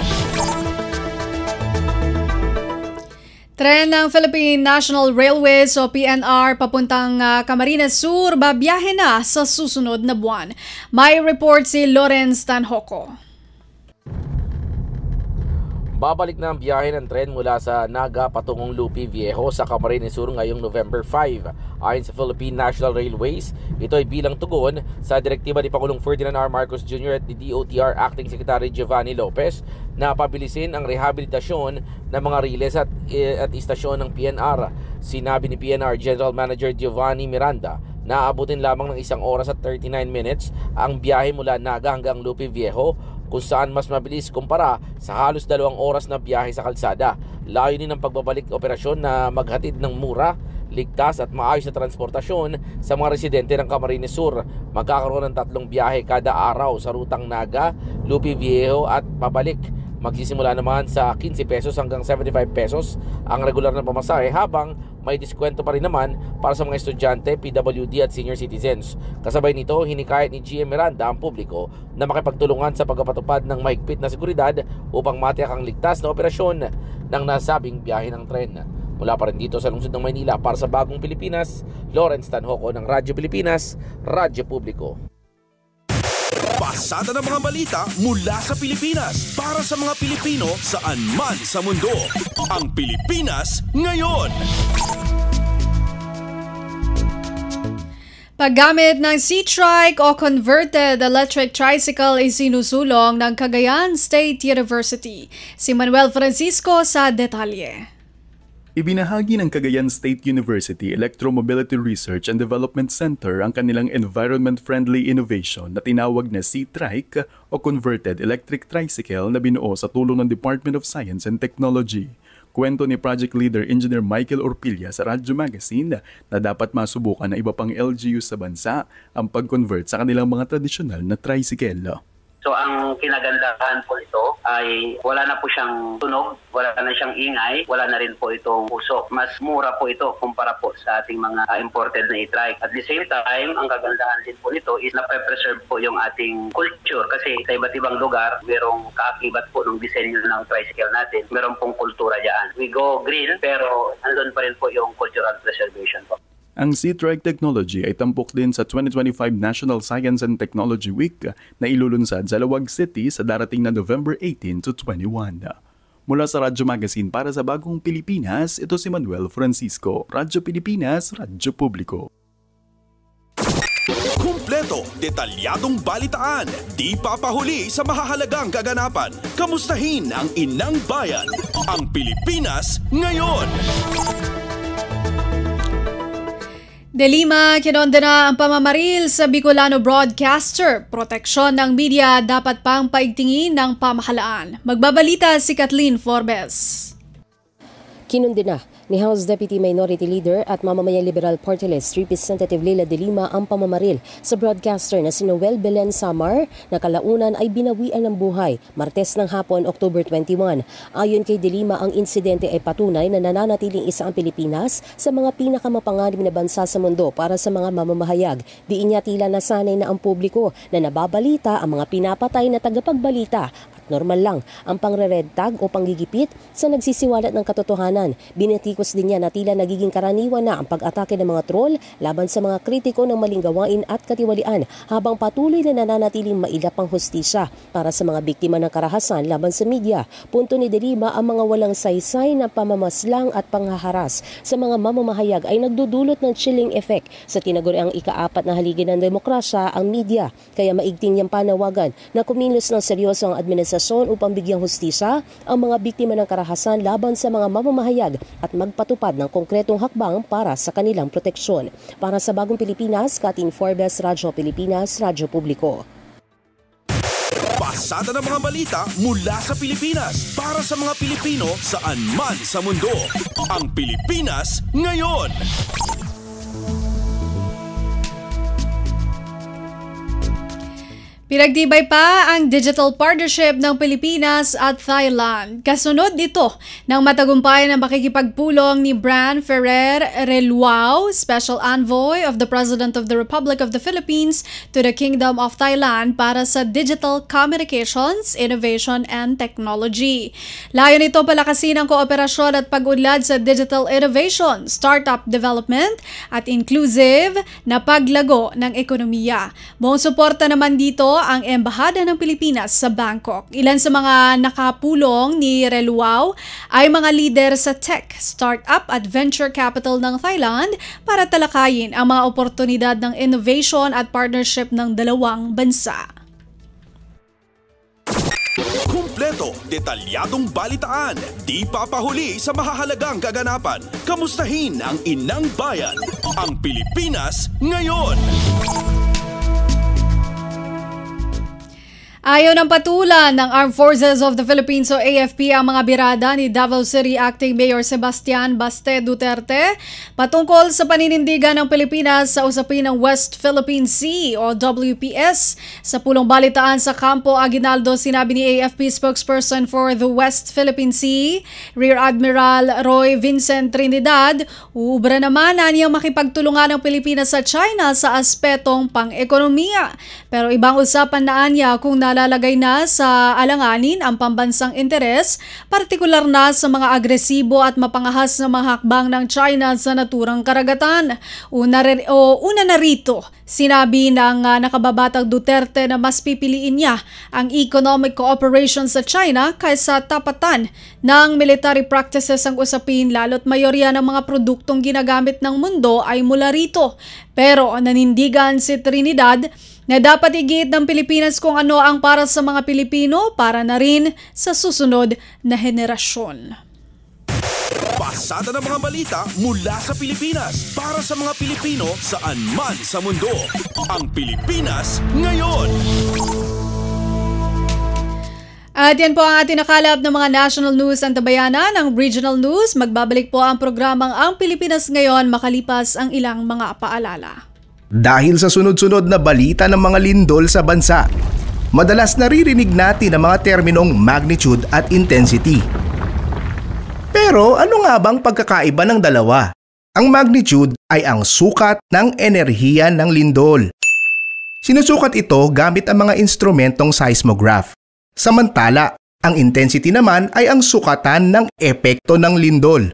Tren ng Philippine National Railways o PNR papuntang Camarines Sur babiyahe na sa susunod na buwan. May report si Lawrence Tanhoco. Babalik na ang biyahe ng tren mula sa Naga patungong Lupi Viejo sa Camarines Sur ngayong November 5. Ayon sa Philippine National Railways, ito ay bilang tugon sa direktiba ni Pangulong Ferdinand R. Marcos Jr. at ni DOTR Acting Secretary Giovanni Lopez na pabilisin ang rehabilitasyon ng mga riles at istasyon ng PNR. Sinabi ni PNR General Manager Giovanni Miranda na aabutin lamang ng 1 oras at 39 minutes ang biyahe mula Naga hanggang Lupi Viejo, kung saan mas mabilis kumpara sa halos 2 oras na biyahe sa kalsada. Layunin ng pagbabalik operasyon na maghatid ng mura, ligtas at maayos na transportasyon sa mga residente ng Camarines Sur. Magkakaroon ng 3 biyahe kada araw sa rutang Naga, Lupi Viejo at pabalik. Magsisimula naman sa 15 pesos hanggang 75 pesos ang regular na pamasahe, habang may diskwento pa rin naman para sa mga estudyante, PWD at senior citizens. Kasabay nito, hinikayat ni GM Miranda ang publiko na makipagtulungan sa pagpapatupad ng mahigpit na seguridad upang matiyak ang ligtas na operasyon ng nasabing biyahe ng tren. Mula pa rin dito sa lungsod ng Maynila, para sa Bagong Pilipinas, Lawrence Tanhoco ng Radyo Pilipinas, Radyo Publiko. Pasada ng mga balita mula sa Pilipinas para sa mga Pilipino saan man sa mundo. Ang Pilipinas Ngayon. Paggamit ng C-Trike o converted electric tricycle ay sinusulong ng Cagayan State University. Si Manuel Francisco sa detalye. Ibinahagi ng Cagayan State University Electromobility Research and Development Center ang kanilang environment-friendly innovation na tinawag na C-Trike o Converted Electric Tricycle na binuo sa tulong ng Department of Science and Technology. Kwento ni Project Leader Engineer Michael Orpilla sa Radyo Magazine na dapat masubukan ng iba pang LGUs sa bansa ang pag-convert sa kanilang mga tradisyonal na tricycle. So ang kinagandahan po ito ay wala na po siyang tunog, wala na siyang ingay, wala na rin po itong usok. Mas mura po ito kumpara po sa ating mga imported na e-trike. At the same time, ang kagandahan din po nito is na-preserve po yung ating culture kasi sa iba't ibang lugar, merong kaakibat po ng disenyo ng tricycle natin. Meron pong kultura dyan. We go green pero andun pa rin po yung cultural preservation po. Ang C-Trike technology ay tampok din sa 2025 National Science and Technology Week na ilulunsad sa Laoag City sa darating na November 18 to 21. Mula sa Radyo Magazine para sa Bagong Pilipinas, ito si Manuel Francisco, Radyo Pilipinas, Radyo Publiko. Kumpleto, detalyadong balitaan, di papahuli sa mahahalagang kaganapan. Kamustahin ang inang bayan, ang Pilipinas Ngayon. Delima, kinondena ang pamamaril sa Bicolano broadcaster. Proteksyon ng media dapat pang paigtingin ng pamahalaan. Magbabalita si Kathleen Forbes. Kinundina ni House Deputy Minority Leader at Mamamayang Liberal Party List Representative Leila De Lima ang pamamaril sa broadcaster na si Noel Belen Samar na kalaunan ay binawian ng buhay Martes ng hapon, October 21. Ayon kay De Lima, ang insidente ay patunay na nananatiling isa ang Pilipinas sa mga pinakamapanganib na bansa sa mundo para sa mga mamamahayag. Diin niya tila nasanay na ang publiko na nababalita ang mga pinapatay na tagapagbalita. Normal lang ang pangre-red tag o panggigipit sa nagsisiwalat ng katotohanan. Binitikos din niya na tila nagiging karaniwan na ang pag-atake ng mga troll laban sa mga kritiko ng maling gawain at katiwalian habang patuloy na nananatiling mailap ang hustisya para sa mga biktima ng karahasan laban sa media. Punto ni De Lima, ang mga walang saysay na pamamaslang at panghaharas sa mga mamamahayag ay nagdudulot ng chilling effect sa tinaguriang ika-4 na haligi ng demokrasya, ang media. Kaya maigting niyang panawagan na kumilos ng seryoso ang administrasyon upang bigyang hustisya ang mga biktima ng karahasan laban sa mga mamamahayag at magpatupad ng konkretong hakbang para sa kanilang proteksyon. Para sa Bagong Pilipinas, Kathleen Forbes, Radyo Pilipinas, Radyo Publiko. Pasada ng mga balita mula sa Pilipinas para sa mga Pilipino saan man sa mundo. Ang Pilipinas Ngayon. Pinagtibay pa ang digital partnership ng Pilipinas at Thailand. Kasunod dito ng matagumpay na makikipagpulong ni Bran Ferrer Reluao, Special Envoy of the President of the Republic of the Philippines to the Kingdom of Thailand para sa digital communications, innovation, and technology. Layon nito palakasin ang kooperasyon at pag-unlad sa digital innovation, startup development, at inclusive na paglago ng ekonomiya. Buong suporta naman dito ang Embahada ng Pilipinas sa Bangkok. Ilan sa mga nakapulong ni Reluao ay mga leader sa tech, startup at venture capital ng Thailand para talakayin ang mga oportunidad ng innovation at partnership ng dalawang bansa. Kumpleto, detalyadong balitaan, di papahuli sa mahahalagang kaganapan. Kamustahin ang inang bayan, ang Pilipinas ngayon. Ayaw ng patulan ng Armed Forces of the Philippines o AFP ang mga birada ni Davao City Acting Mayor Sebastian Baste Duterte patungkol sa paninindigan ng Pilipinas sa usapin ng West Philippine Sea o WPS. Sa pulong balitaan sa Campo Aguinaldo, sinabi ni AFP spokesperson for the West Philippine Sea, Rear Admiral Roy Vincent Trinidad, uubra naman na niyang makipagtulungan ng Pilipinas sa China sa aspetong pang-ekonomiya. Pero ibang usapan na niya kung nalalagay na sa alanganin ang pambansang interes, partikular na sa mga agresibo at mapangahas na mga hakbang ng China sa naturang karagatan. Una na rito, sinabi ng nakababatang Duterte na mas pipiliin niya ang economic cooperation sa China kaysa tapatan ng military practices ang usapin, lalo't mayorya ng mga produktong ginagamit ng mundo ay mula rito. Pero nanindigan si Trinidad na dapat igit ng Pilipinas kung ano ang para sa mga Pilipino para na rin sa susunod na henerasyon. Pasada ng mga balita mula sa Pilipinas para sa mga Pilipino saan man sa mundo. Ang Pilipinas ngayon. At yan po ang ating nakalap ng mga national news ang tabayanan ng regional news. Magbabalik po ang programang Ang Pilipinas Ngayon makalipas ang ilang mga paalala. Dahil sa sunod-sunod na balita ng mga lindol sa bansa, madalas naririnig natin ang mga terminong magnitude at intensity. Pero ano nga bang pagkakaiba ng dalawa? Ang magnitude ay ang sukat ng enerhiya ng lindol. Sinusukat ito gamit ang mga instrumentong seismograph. Samantala, ang intensity naman ay ang sukatan ng epekto ng lindol.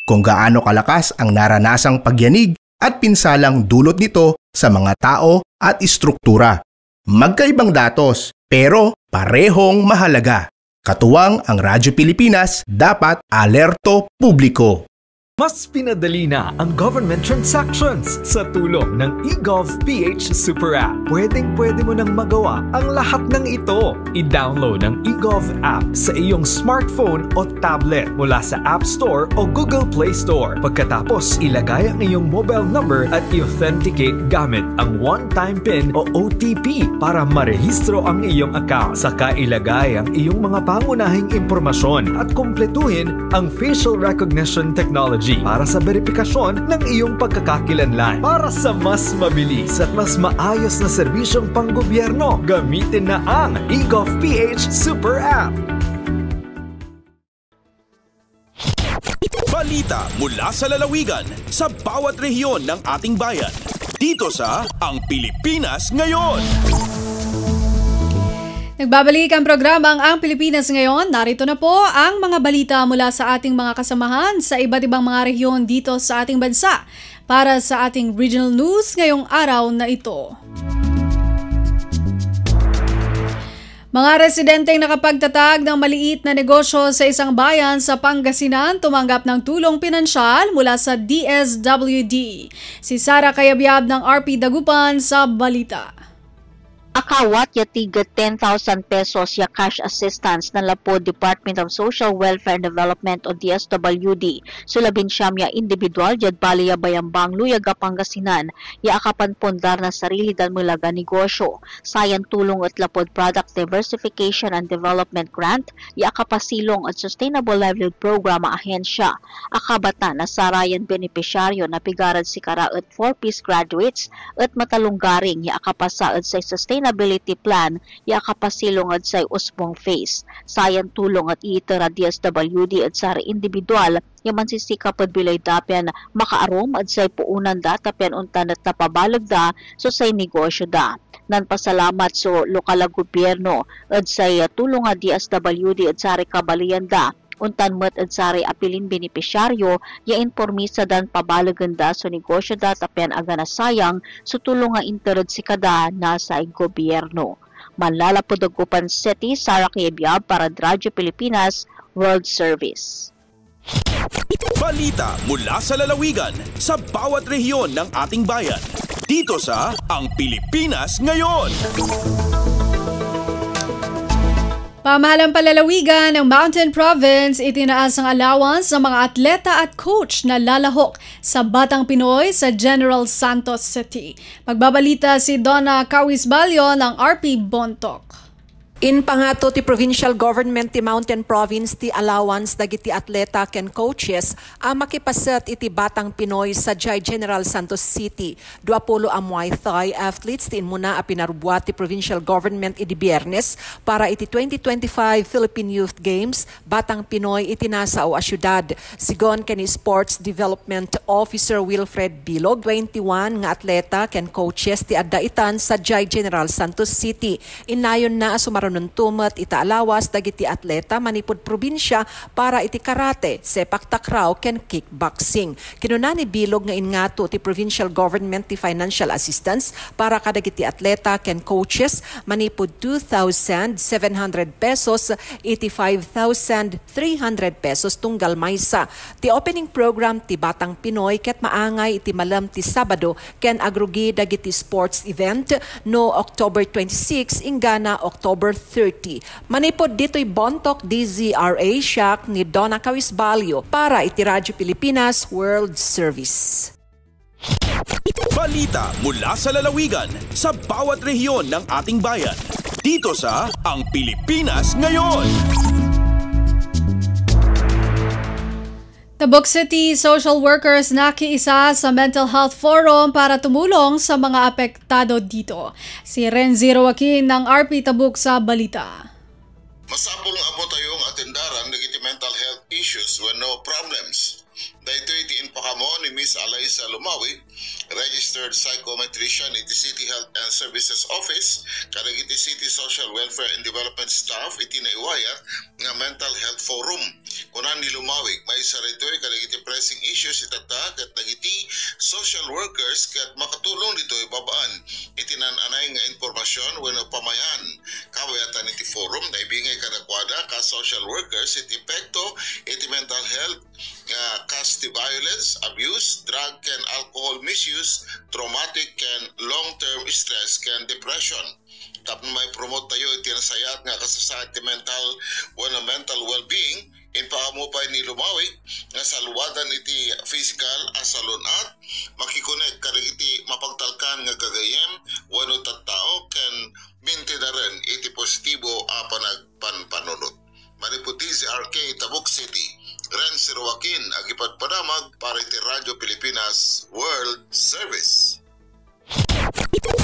Kung gaano kalakas ang naranasang pagyanig at pinsalang dulot nito sa mga tao at istruktura. Magkaibang datos, pero parehong mahalaga. Katuwang ang Radyo Pilipinas, dapat alerto publiko. Mas pinadali na ang government transactions sa tulong ng eGovPH Super App. Pwedeng-pwede mo nang magawa ang lahat ng ito. I-download ang eGov app sa iyong smartphone o tablet mula sa App Store o Google Play Store. Pagkatapos, ilagay ang iyong mobile number at i-authenticate gamit ang one-time PIN o OTP para marehistro ang iyong account. Saka ilagay ang iyong mga pangunahing impormasyon at kumpletuhin ang facial recognition technology para sa verifikasyon ng iyong pagkakakilanlan. Para sa mas mabilis at mas maayos na serbisyong panggobyerno, gamitin na ang eGovPH Super App. Balita mula sa lalawigan sa bawat rehiyon ng ating bayan. Dito sa Ang Pilipinas Ngayon. Nagbabalik ang programang Ang Pilipinas Ngayon. Narito na po ang mga balita mula sa ating mga kasamahan sa iba't ibang mga rehiyon dito sa ating bansa para sa ating regional news ngayong araw na ito. Mga residenteng nakapagtatag ng maliit na negosyo sa isang bayan sa Pangasinan tumanggap ng tulong pinansyal mula sa DSWD. Si Sara Kayabyab ng RP Dagupan sa balita. Akawat ya tiga 10,000 pesos ya cash assistance ng Lapu Department of Social Welfare and Development o DSWD. Sulabin siyam ya individual jad bali ya bayambang luyaga Pangasinan ya akapan pondar na sarili dan mulaga negosyo. Sayan tulong at Lapod Product Diversification and Development Grant ya akapasilong at Sustainable Livelihood Program ahensya. Akabata na sarayan benepisyaryo na pigarad si kara at 4-piece graduates at matalunggaring ya akapasa at sa Sustainability Plan ya kapasilong at sa usbong phase. Sayan tulong at itera DSWD at sa individual yaman sisikap at bilay dapian makaarom at sa puunan da tapian untan at napabalag da so sa negosyo da. Nanpasalamat so lokal na gobyerno at sa tulong at DSWD at sa kabalian da. Untan met at sari apilin benepisyaryo ya informisa dan pabalaganda so negosyo da tapian aga na sayang so tulong nga interod si kada na sa gobyerno. Manlalapod og Upan City, Sara Kiebiab para Radyo Pilipinas World Service. Balita mula sa lalawigan sa bawat rehiyon ng ating bayan. Dito sa Ang Pilipinas Ngayon. Pamahalang palalawigan ng Mountain Province itinaas ang allowance ng mga atleta at coach na lalahok sa Batang Pinoy sa General Santos City. Magbabalita si Donna Cawisbalyo ng RP Bontoc. In pangato ti provincial government ti Mountain Province ti allowance dagiti atleta ken coaches a makipasat iti Batang Pinoy sa General Santos City. 20 a Muay Thai athletes ti inmuna a pinarubwat ti provincial government iti Biyernes para iti 2025 Philippine Youth Games Batang Pinoy iti nasao a syudad. Sigon ken Sports Development Officer Wilfred Bilog, 21 nga atleta ken coaches ti addaitan sa General Santos City. Inayon na sumarunon tumat ita alawas dagiti atleta manipud probinsya para iti karate, sepak takraw ken kickboxing. Kinuna ni Bilog nga ingato ti provincial government ti financial assistance para kadagiti atleta ken coaches manipud 2,700 pesos iti 5,300 pesos tunggal maysa. Ti opening program ti Batang Pinoy ket maangay iti malam ti Sabado ken agrugi dagiti sports event no October 26 ingana October 30. Manipod dito'y Bontoc DZRA Shack ni Donna Cawisbalyo para iti Radyo Pilipinas World Service. Balita mula sa lalawigan sa bawat rehiyon ng ating bayan. Dito sa Ang Pilipinas Ngayon. Tabuk City social workers nakiisa sa Mental Health Forum para tumulong sa mga apektado dito. Si Renzi Roaquin ng RP Tabuk sa balita. Masapol nga po tayong atendaran ng mental health issues when no problems. Dahito itiin pa kamo ni Miss Alaisa Lumawi, registered psychometrician iti City Health and Services Office, kadagiti City Social Welfare and Development Staff iti naiwaya nga Mental Health Forum. Kunan ni Lumawi, may saritoy kadagiti pressing issues itata kat dagiti social workers kat makatulong dito'y babaan iti nananay nga informasyon when pamayan. Kawayatan iti forum na ibingay kadakwada ka social workers iti epekto iti mental health cause violence, abuse, drug and alcohol misuse, traumatic and long-term stress and depression. Tapos may promote tayo iti nasayat nga kasasayat ti mental well-being in pakamupay ni Lumawi nga salwadan iti physical asalunat makikonek kadagiti mapagtalkan nga gagayem wano tattao ken mintidaran iti positibo a panagpanpanunot. Manipod DZRK Tabuk City, Renzi Roaquin agipagpadamag para iti Radyo Pilipinas World Service.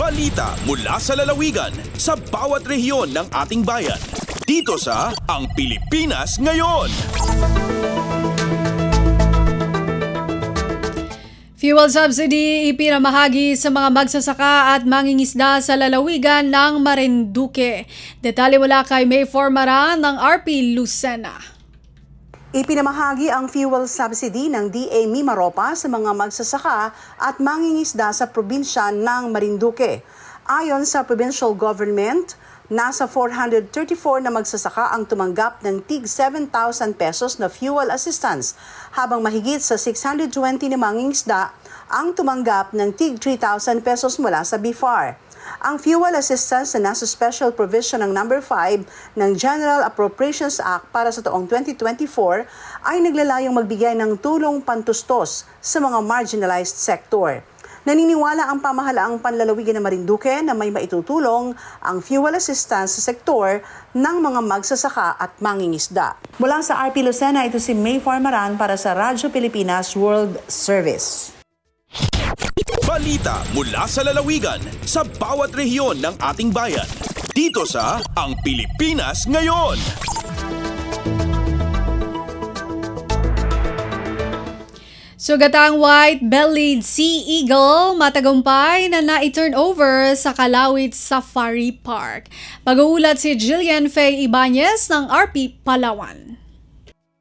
Balita mula sa lalawigan sa bawat rehiyon ng ating bayan. Dito sa Ang Pilipinas Ngayon. Fuel subsidy ipinamahagi sa mga magsasaka at mangingisda sa lalawigan ng Marinduque. Detalye mula kay May Formaran ng RP Lucena. Ipinamahagi ang fuel subsidy ng DA Mimaropa sa mga magsasaka at mangingisda sa probinsya ng Marinduque. Ayon sa provincial government, nasa 434 na magsasaka ang tumanggap ng tig 7,000 pesos na fuel assistance, habang mahigit sa 620 na mangingisda ang tumanggap ng tig 3,000 pesos mula sa BIFAR. Ang fuel assistance na nasa special provision ng number 5 ng General Appropriations Act para sa taong 2024 ay naglalayong magbigay ng tulong pantustos sa mga marginalized sector. Naniniwala ang pamahalaang panlalawigan ng Marinduque na may maitutulong ang fuel assistance sa sektor ng mga magsasaka at mangingisda. Mula sa RP Lucena, ito si May Formaran para sa Radyo Pilipinas World Service. Balita mula sa lalawigan sa bawat rehiyon ng ating bayan. Dito sa Ang Pilipinas Ngayon. Sugatang white-bellied sea eagle matagumpay na na-turn over sa Kalawit Safari Park. Mag-uulat si Jillian Faye Ibanez ng RP Palawan.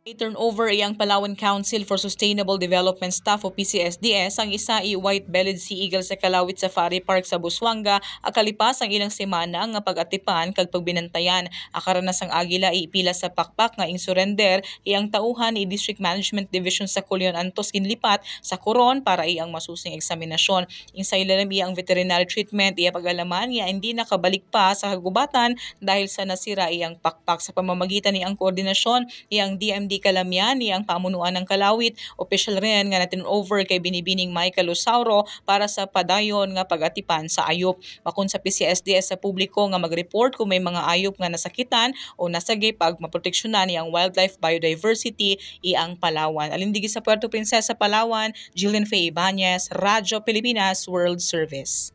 Turnover ang Palawan Council for Sustainable Development Staff o PCSDS ang isa white-bellied sea eagle sa Kalawit Safari Park sa Busuanga akalipas ang ilang semana nga pag-atipan kag pagbinantayan. Akaranasang agila ipila sa pakpak nga surrender iyang tauhan ni District Management Division sa Culion Antos ginlipat sa Coron para iyang masusing eksaminasyon. Insay ilalim iyang veterinary treatment iya pag-alaman nga hindi nakabalik pa sa kagubatan dahil sa nasira iyang pakpak sa pamamagitan ni ang koordinasyon iyang DMD Kalamyan niyang pamunuan ng Kalawit. Official rin nga natin over kay Binibining Michael Osauro para sa padayon nga pag-atipan sa ayop. Bakun sa PCSDS sa publiko nga mag-report kung may mga ayop nga nasakitan o nasagay pag maproteksyonan niyang wildlife biodiversity iyang Palawan. Alindigi sa Puerto Princesa, Palawan, Jillian Faye Ibanez, Radyo Pilipinas World Service.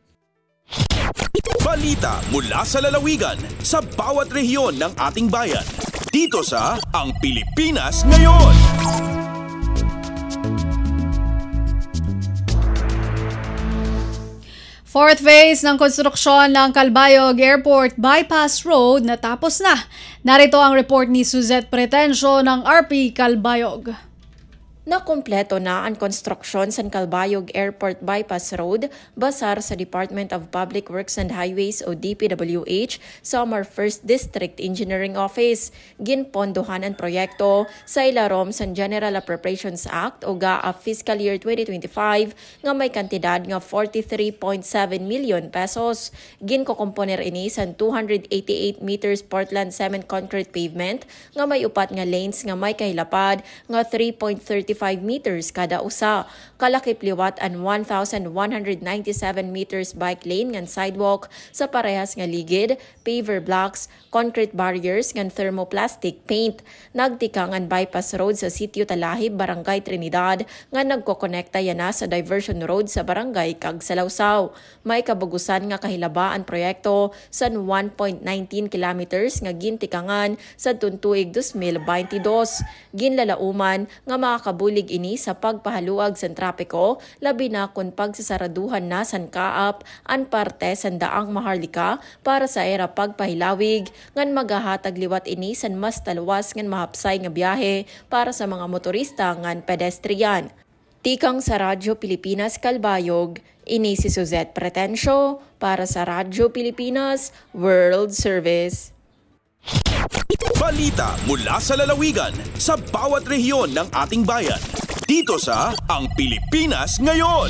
Balita mula sa lalawigan sa bawat rehiyon ng ating bayan. Dito sa Ang Pilipinas Ngayon. Fourth phase ng konstruksyon ng Calbayog Airport Bypass Road natapos na. Narito ang report ni Suzette Pretencio ng RP Calbayog. Nakumpleto na ang konstruksyon sa Calbayog Airport Bypass Road basar sa Department of Public Works and Highways o DPWH Samar 1st District Engineering Office. Ginpondohan ang proyekto sa ilarom sa General Appropriations Act o GAA Fiscal Year 2025 nga may kantidad nga 43.7 million pesos. Ginkokomponer ini sa 288 meters Portland cement concrete pavement nga may upat nga lanes nga may kahilapad nga 3.35 meters kada usa. Kalakip liwat ang 1,197 meters bike lane ngan sidewalk sa parehas nga ligid, paver blocks, concrete barriers ngan thermoplastic paint. Nagtikang ang bypass road sa Sitio Talahib, Barangay Trinidad nga nagkokonekta yana sa diversion road sa Barangay kag Salawsaw. May kabugusan nga kahilaba ang proyekto sa 1.19 kilometers nga gintikangan sa tuntuig 2022. Ginlalauman nga makakabulig ini sa pagpahaluag sa trapiko, labi na kung pagsasaraduhan na san kaap ang parte sa daang Maharlika para sa era pagpahilawig ngan magahatag liwat ini san mas taluwas ngan mahapsay nga biyahe para sa mga motorista ngan pedestrian. Tikang sa Radyo Pilipinas Calbayog, ini si Suzette Pretencio para sa Radyo Pilipinas World Service. Balita mula sa lalawigan sa bawat rehiyon ng ating bayan. Dito sa Ang Pilipinas Ngayon.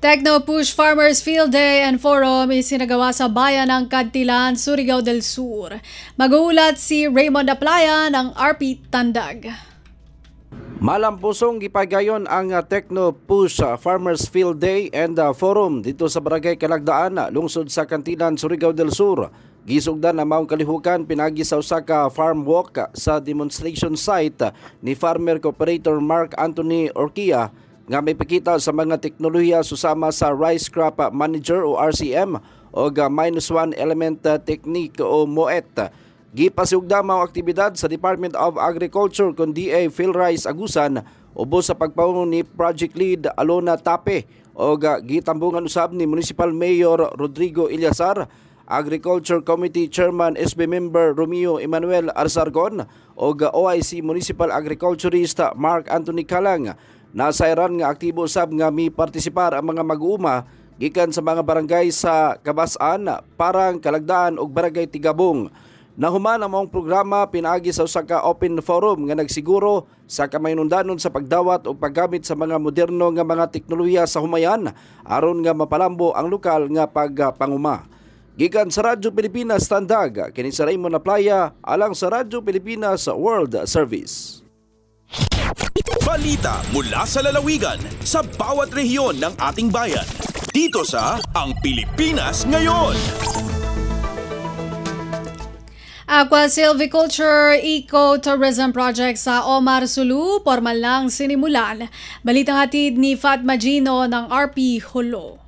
Techno-Push Farmers Field Day and Forum isinagawa sa bayan ng Cantilan, Surigao del Sur. Mag-uulat si Raymond Aplaya ng RP Tandag. Malampusong gipagayon ang Techno-Push Farmers Field Day and Forum dito sa Barangay Kalagdaan, lungsod sa Cantilan, Surigao del Sur. Gisugdan na maong kalihukan pinagi sa usa ka farm walk sa demonstration site ni Farmer Cooperator Mark Anthony Orquia nga may pakita sa mga teknolohiya susama sa Rice Crop Manager o RCM o -1 element technique o MOET. Gipasugda mao aktibidad sa Department of Agriculture kon DA Philrice Agusan ubos sa pagpamuno ni Project Lead Alona Tape o gitambungan usab ni Municipal Mayor Rodrigo Ilyasar, Agriculture Committee Chairman SB Member Romeo Emmanuel Arzargon o OIC Municipal Agriculturist Mark Anthony Calang. Nasairan nga aktibo sab nga mi partisipar ang mga mag-uuma gikan sa mga barangay sa Kabasan, Parang, Kalagdaan ug Barangay Tigabong. Nahuman ang maong programa pinaagi sa usa ka open forum nga nagsiguro sa kamahinungdanon sa pagdawat o paggamit sa mga moderno nga mga teknolohiya sa humayan aron nga mapalambo ang lokal nga pagpanguma. Gikan sa Radyo Pilipinas Tandag, kini sa Raymond Aplaya alang sa Radyo Pilipinas World Service. Balita mula sa lalawigan sa bawat rehiyon ng ating bayan. Dito sa Ang Pilipinas Ngayon. Aqua Silviculture Eco-Tourism Project sa Omar Sulu, formal lang sinimulan. Balitang hatid ni Fatma Gino ng RP Hulo.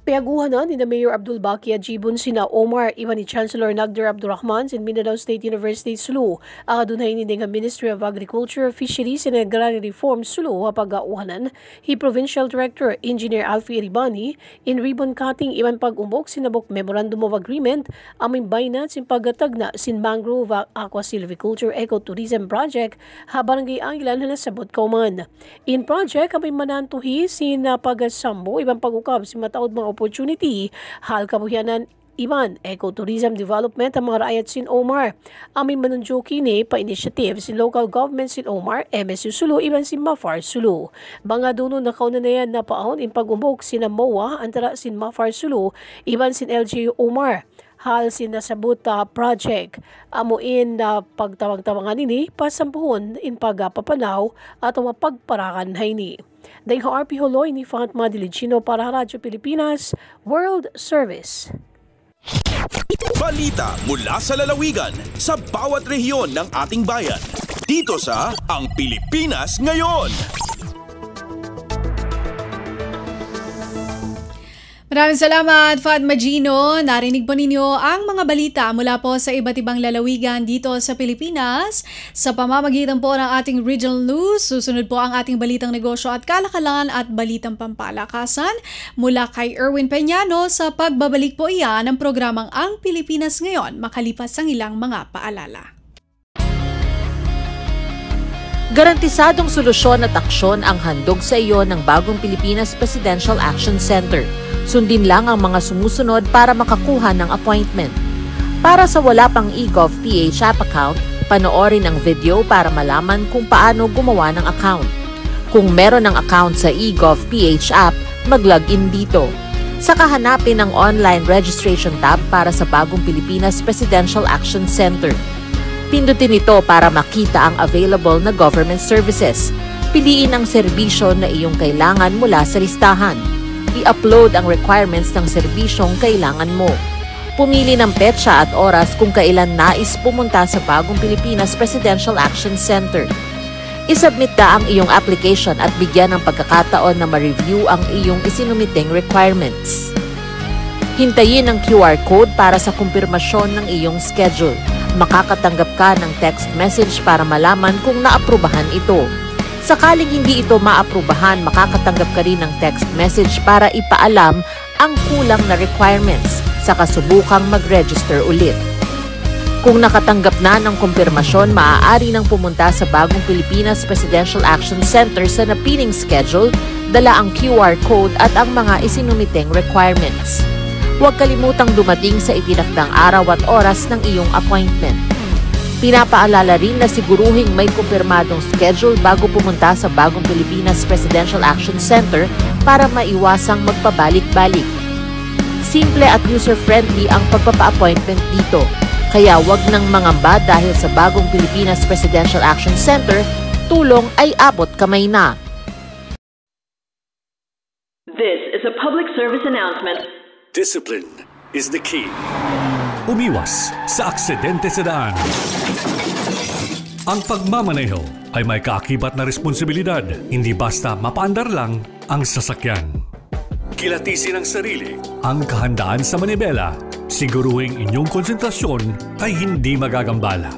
Piaguhanan ni Mayor Abdul Baki Ajibun sina Omar iban ni Chancellor Nagdar Abdurrahman sa Mindanao State University Sulu. Adunay ni nga Ministry of Agriculture, Fisheries and Agrarian Reform Sulu pagauhanan hi Provincial Director Engineer Alfie Iribani in ribbon cutting iban pag-umbok sinabok Memorandum of Agreement aming baynat sin paggatag na sin Mangrove Aqua Silviculture Ecotourism Project ha Barangay Angilan na nasabot kauman. In project aming manantuhi sin pagasambo iban pag-ukab sin mataod mga opportunity hal kabuhianan iban ecotourism development ang mga raayat sin Omar. Aming manunjo kini pa initiative si local government sin Omar, MSU Sulu iban si Mafar Sulu. Banga duno na kaunanayan na paahon in pag-umbok sin MOA antara sin Mafar Sulu iban sin LGU Omar. Hal sin nasabot project amuin na pagtawag-tawangan ini pasampuhon in pagpapanaw at mapagparakan hayni. Dahil RP Holoy ni Fatma Diligino para Radyo Pilipinas World Service. Balita mula sa lalawigan sa bawat rehiyon ng ating bayan. Dito sa Ang Pilipinas Ngayon. Maraming salamat, Fatma Gino. Narinig po ninyo ang mga balita mula po sa iba't ibang lalawigan dito sa Pilipinas. Sa pamamagitan po ng ating regional news, susunod po ang ating balitang negosyo at kalakalan at balitang pampalakasan mula kay Erwin Peñano sa pagbabalik po iyan ng programang Ang Pilipinas Ngayon makalipas ang ilang mga paalala. Garantisadong solusyon at aksyon ang handog sa iyo ng bagong Pilipinas Presidential Action Center. Sundin lang ang mga sumusunod para makakuha ng appointment. Para sa wala pang eGov.ph app account, panoorin ang video para malaman kung paano gumawa ng account. Kung meron ng account sa eGov.ph app, mag-login dito. Saka hanapin ang online registration tab para sa bagong Pilipinas Presidential Action Center. Pindutin ito para makita ang available na government services. Piliin ang serbisyo na iyong kailangan mula sa listahan. I-upload ang requirements ng serbisyong kailangan mo. Pumili ng petsa at oras kung kailan nais pumunta sa bagong Pilipinas Presidential Action Center. I-submit na ang iyong application at bigyan ng pagkakataon na ma-review ang iyong isinumiting requirements. Hintayin ang QR code para sa kumpirmasyon ng iyong schedule. Makakatanggap ka ng text message para malaman kung naaprubahan ito. Sakaling hindi ito maaprubahan, makakatanggap ka rin ng text message para ipaalam ang kulang na requirements sa kasubukang mag-register ulit. Kung nakatanggap na ng kumpirmasyon, maaari nang pumunta sa bagong Pilipinas Presidential Action Center sa napiling schedule, dala ang QR code at ang mga isinumiteng requirements. Huwag kalimutang dumating sa itinakdang araw at oras ng iyong appointment. Pinapaalala rin na siguruhing may kumpirmadong schedule bago pumunta sa bagong Pilipinas Presidential Action Center para maiwasang magpabalik-balik. Simple at user-friendly ang pagpapa-appointment dito, kaya wag nang mangamba dahil sa bagong Pilipinas Presidential Action Center, tulong ay abot kamay na. This is a public service announcement. Discipline is the key. Umiwas sa aksidente sa daan. Ang pagmamaneho ay may kaakibat na responsibilidad, hindi basta mapaandar lang ang sasakyan. Kilatisin ang sarili, ang kahandaan sa manibela, siguruhing inyong konsentrasyon ay hindi magagambala.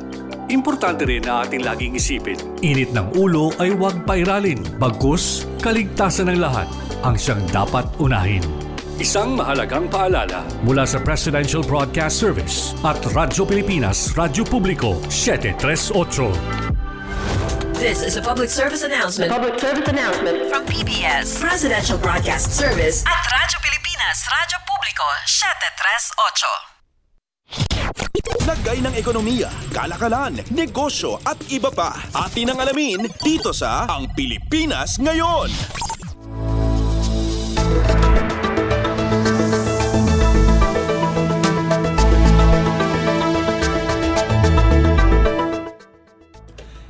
Importante rin na ating laging isipin, init ng ulo ay huwag pairalin, bagkus kaligtasan ng lahat ang siyang dapat unahin. Isang mahalagang paalala mula sa Presidential Broadcast Service at Radyo Pilipinas, Radyo Publiko, 738. This is a public service announcement. Public service announcement from PBS, Presidential Broadcast Service at Radyo Pilipinas, Radyo Publiko, 738. Lagay ng ekonomiya, kalakalan, negosyo at iba pa. Atin ang alamin dito sa Ang Pilipinas Ngayon.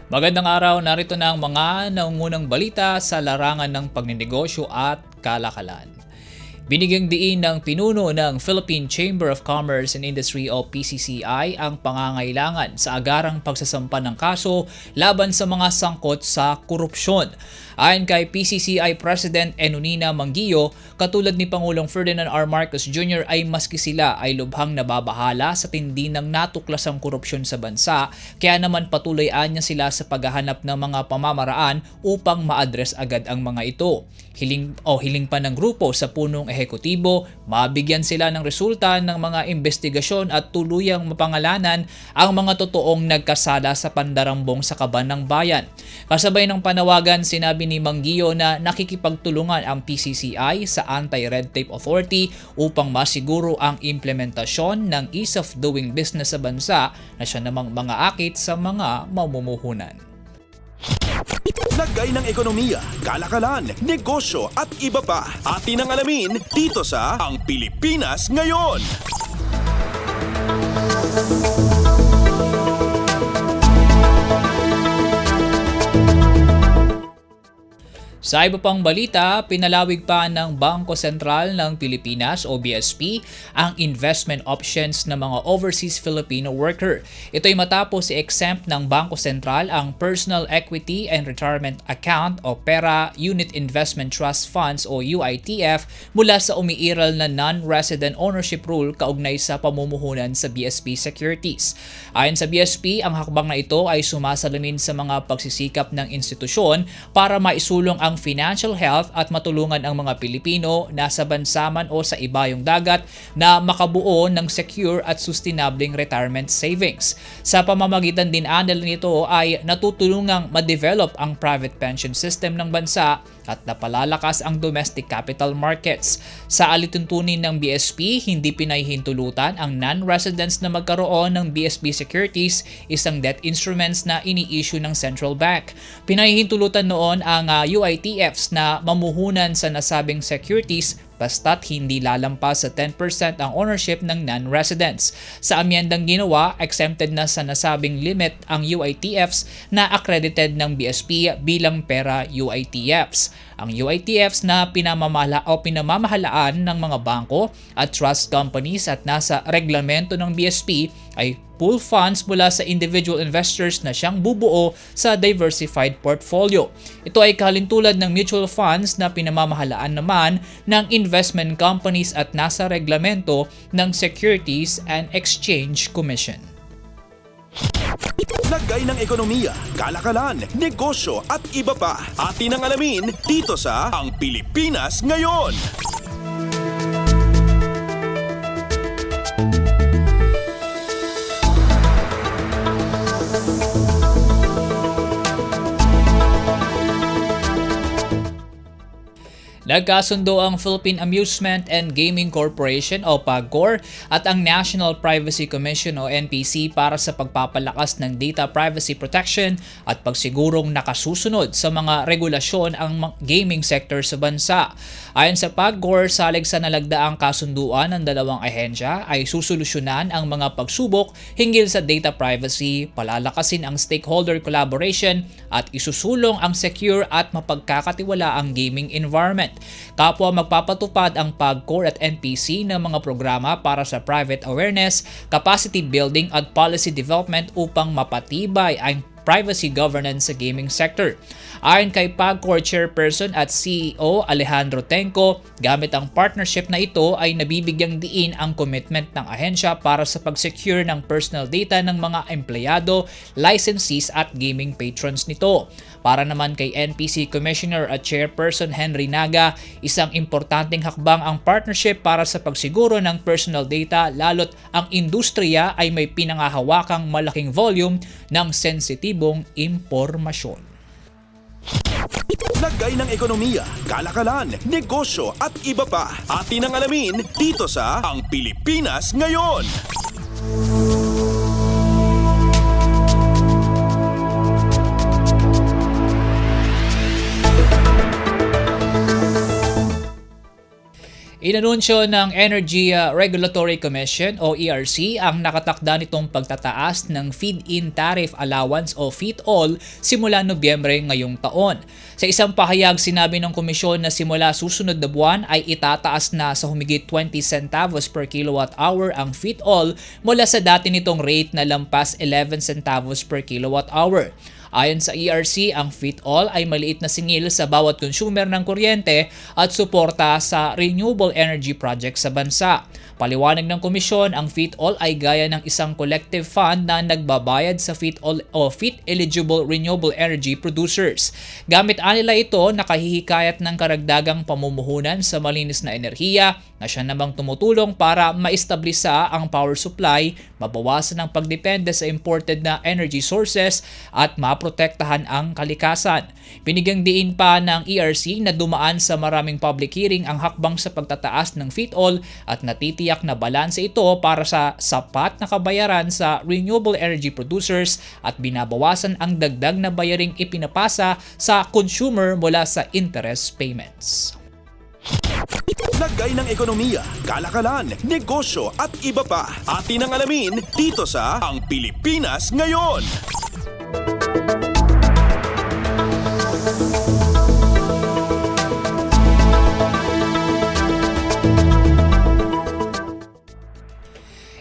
Magandang araw, narito na ang mga naungunang balita sa larangan ng pagninegosyo at kalakalan. Binigyang diin ng pinuno ng Philippine Chamber of Commerce and Industry o PCCI ang pangangailangan sa agarang pagsasampa ng kaso laban sa mga sangkot sa korupsyon. Ayon kay PCCI President Enunina Manguillo, katulad ni Pangulong Ferdinand R. Marcos Jr. ay maski sila ay lubhang nababahala sa tindi ng natuklasang korupsyon sa bansa, kaya naman patuloyan niya sila sa paghahanap ng mga pamamaraan upang ma-address agad ang mga ito. Hiling pa ng grupo sa punong ehekutibo, mabigyan sila ng resulta ng mga investigasyon at tuluyang mapangalanan ang mga totoong nagkasala sa pandarambong sa kaban ng bayan. Kasabay ng panawagan, sinabi ni Manguillo na nakikipagtulungan ang PCCI sa Anti-Red Tape Authority upang masiguro ang implementasyon ng ease of doing business sa bansa na siya namang mga akit sa mga mamumuhunan. Lagay ng ekonomiya, kalakalan, negosyo at iba pa. Atin ang alamin dito sa Ang Pilipinas Ngayon. Sa iba pang balita, pinalawig pa ng Bangko Sentral ng Pilipinas o BSP ang investment options ng mga overseas Filipino worker. Ito'y matapos i-exempt ng Bangko Sentral ang Personal Equity and Retirement Account o PERA Unit Investment Trust Funds o UITF mula sa umiiral na non-resident ownership rule kaugnay sa pamumuhunan sa BSP Securities. Ayon sa BSP, ang hakbang na ito ay sumasalamin sa mga pagsisikap ng institusyon para maisulong ang financial health at matulungan ang mga Pilipino na sa bansa man o sa ibayong dagat na makabuo ng secure at sustainabling retirement savings. Sa pamamagitan din nito ay natutulungang ma-develop ang private pension system ng bansa at napalalakas ang domestic capital markets. Sa alituntunin ng BSP, hindi pinahihintulutan ang non-residents na magkaroon ng BSP Securities, isang debt instruments na ini-issue ng Central Bank. Pinahihintulutan noon ang UITFs na mamuhunan sa nasabing securities basta't hindi lalampas sa 10% ang ownership ng non-residents. Sa amyendang ginawa, exempted na sa nasabing limit ang UITFs na accredited ng BSP bilang PERA UITFs. Ang UITFs na pinamamahalaan ng mga bangko at trust companies at nasa reglamento ng BSP ay pool funds mula sa individual investors na siyang bubuo sa diversified portfolio. Ito ay kalintulad ng mutual funds na pinamamahalaan naman ng investment companies at nasa reglamento ng Securities and Exchange Commission. Lagay ng ekonomiya, kalakalan, negosyo at iba pa. Atin ang alamin dito sa Ang Pilipinas Ngayon. Nagkasundo ang Philippine Amusement and Gaming Corporation o PAGCOR at ang National Privacy Commission o NPC para sa pagpapalakas ng data privacy protection at pagsigurong nakasusunod sa mga regulasyon ang gaming sector sa bansa. Ayon sa PAGCOR, salig sa nalagdaang kasunduan ng dalawang ahensya ay susolusyonan ang mga pagsubok hinggil sa data privacy, palalakasin ang stakeholder collaboration at isusulong ang secure at mapagkakatiwalaang gaming environment. Kapwa magpapatupad ang PAGCOR at NPC ng mga programa para sa private awareness, capacity building at policy development upang mapatibay ang privacy governance sa gaming sector. Ayon kay PAGCOR Chairperson at CEO Alejandro Tenco, gamit ang partnership na ito ay nabibigyang diin ang commitment ng ahensya para sa pag-secure ng personal data ng mga empleyado, licensees at gaming patrons nito. Para naman kay NPC Commissioner at Chairperson Henry Naga, isang importanteng hakbang ang partnership para sa pagsiguro ng personal data lalo't ang industriya ay may pinangahawakang malaking volume ng sensitibong impormasyon. Lagay ng ekonomiya, kalakalan, negosyo at iba pa. Atin ang alamin dito sa Ang Pilipinas Ngayon. Inanunsyo ng Energy Regulatory Commission o ERC ang nakatakda nitong pagtataas ng feed-in tariff allowance o FEED-all simula Nobyembre ngayong taon. Sa isang pahayag, sinabi ng komisyon na simula susunod na buwan ay itataas na sa humigit 20 centavos per kilowatt hour ang FEED-all mula sa dati nitong rate na lampas 11 centavos per kilowatt hour. Ayon sa ERC, ang FEED-all ay maliit na singil sa bawat consumer ng kuryente at suporta sa renewable energy project sa bansa. Paliwanag ng komisyon, ang FEED-all ay gaya ng isang collective fund na nagbabayad sa FEED-all o FEED-eligible renewable energy producers. Gamit nila ito, nakahihikayat ng karagdagang pamumuhunan sa malinis na enerhiya na siya namang tumutulong para maistablisa ang power supply, mabawasan ang pagdepende sa imported na energy sources at maprotektahan ang kalikasan. Binigyang diin pa ng ERC na dumaan sa maraming public hearing ang hakbang sa pagtataas ng FEED-all at natitiyak na balanse ito para sa sapat na kabayaran sa renewable energy producers at binabawasan ang dagdag na bayaring ipinapasa sa consumer mula sa interest payments. Lagay ng ekonomiya, kalakalan, negosyo at iba pa. Atin ang alamin dito sa Ang Pilipinas Ngayon.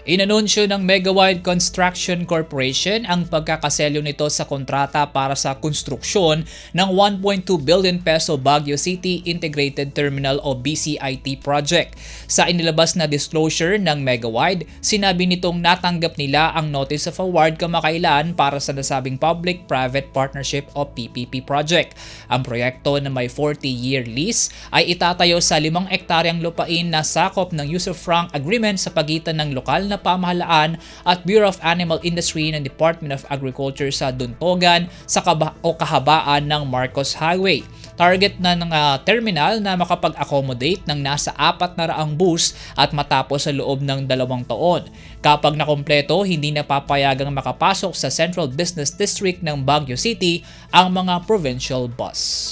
Inanunsyo ng Megawide Construction Corporation ang pagkakaselyo nito sa kontrata para sa konstruksyon ng 1.2 billion peso Baguio City Integrated Terminal o BCIT project. Sa inilabas na disclosure ng Megawide, sinabi nitong natanggap nila ang Notice of Award kamakailan para sa nasabing Public-Private Partnership o PPP project. Ang proyekto na may 40-year lease ay itatayo sa 5 ektaryang lupain na sakop ng user-frank agreement sa pagitan ng lokal na pamahalaan at Bureau of Animal Industry ng Department of Agriculture sa Duntogan sa kahabaan ng Marcos Highway. Target na ng terminal na makapag-accommodate ng nasa 400 bus at matapos sa loob ng 2 taon. Kapag nakompleto, hindi na papayagang makapasok sa Central Business District ng Baguio City ang mga provincial bus.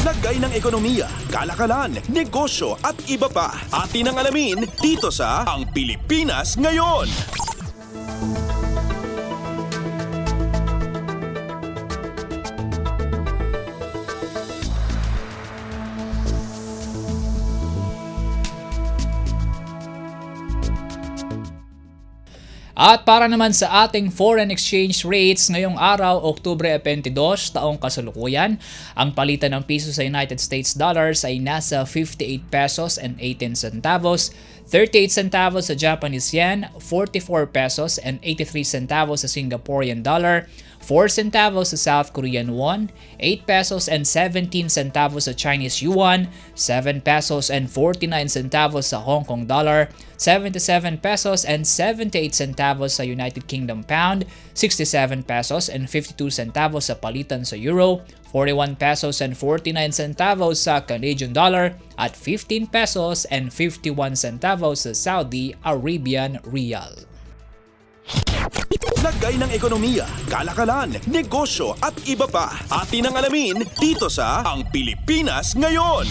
Lagay ng ekonomiya, kalakalan, negosyo at iba pa. Atin ang alamin dito sa Ang Pilipinas Ngayon. At para naman sa ating foreign exchange rates ngayong araw, Oktubre 22, taong kasalukuyan, ang palitan ng piso sa United States dollars ay nasa 58 pesos and 18 centavos, 38 centavos sa Japanese yen, 44 pesos and 83 centavos sa Singaporean dollar, 4 centavos sa South Korean won, 8 pesos and 17 centavos sa Chinese yuan, 7 pesos and 49 centavos sa Hong Kong dollar, 77 pesos and 78 centavos sa United Kingdom pound, 67 pesos and 52 centavos sa palitan sa euro, 41 pesos and 49 centavos sa Canadian dollar, at 15 pesos and 51 centavos sa Saudi Arabian Riyal. Lagay ng ekonomiya, kalakalan, negosyo at iba pa. Atin ang alamin dito sa Ang Pilipinas Ngayon.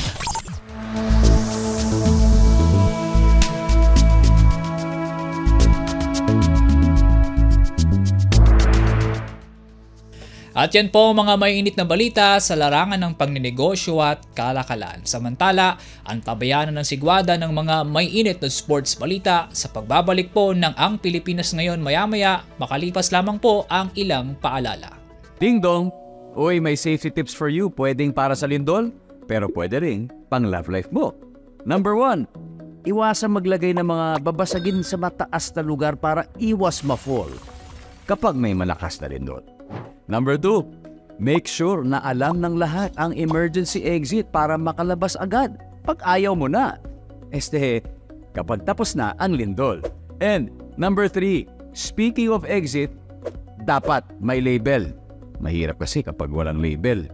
At yan po mga mainit na balita sa larangan ng pagninegosyo at kalakalan. Samantala, ang tabayanan ng sigwada ng mga mainit na sports balita sa pagbabalik po ng Ang Pilipinas Ngayon maya-maya, makalipas lamang po ang ilang paalala. Ding dong! Uy, may safety tips for you. Pwedeng para sa lindol, pero pwede rin pang love life mo. Number 1, iwasan maglagay ng mga babasagin sa mataas na lugar para iwas ma-fall kapag may malakas na lindol. Number 2, make sure na alam ng lahat ang emergency exit para makalabas agad pag ayaw mo na. Kapag tapos na ang lindol. And number 3, speaking of exit, dapat may label. Mahirap kasi kapag walang label.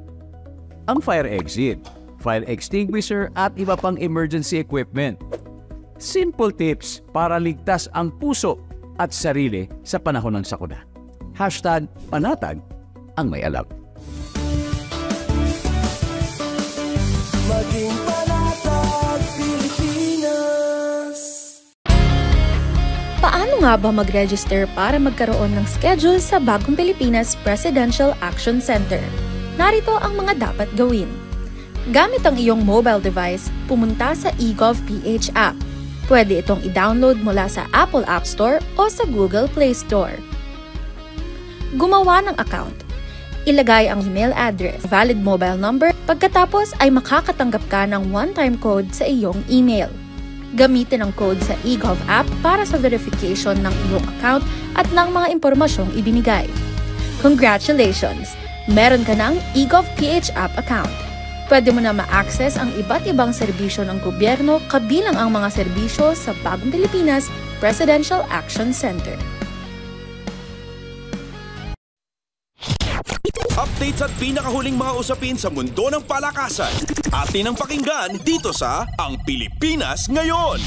Ang fire exit, fire extinguisher at iba pang emergency equipment. Simple tips para ligtas ang puso at sarili sa panahon ng sakuna. #panatag ang may alam. Maging panatag. nga ba mag-register para magkaroon ng schedule sa Bagong Pilipinas Presidential Action Center? Narito ang mga dapat gawin. Gamit ang iyong mobile device, pumunta sa eGovPH app. Pwede itong i-download mula sa Apple App Store o sa Google Play Store. Gumawa ng account. Ilagay ang email address, valid mobile number, pagkatapos ay makakatanggap ka ng one-time code sa iyong email. Gamitin ang code sa eGov app para sa verification ng iyong account at ng mga impormasyong ibinigay. Congratulations! Meron ka ng eGovPH app account. Pwede mo na ma-access ang iba't ibang serbisyo ng gobyerno kabilang ang mga serbisyo sa Bagong Pilipinas Presidential Action Center. Updates at pinakahuling mga usapin sa mundo ng palakasan. Atin ang pakinggan dito sa Ang Pilipinas Ngayon.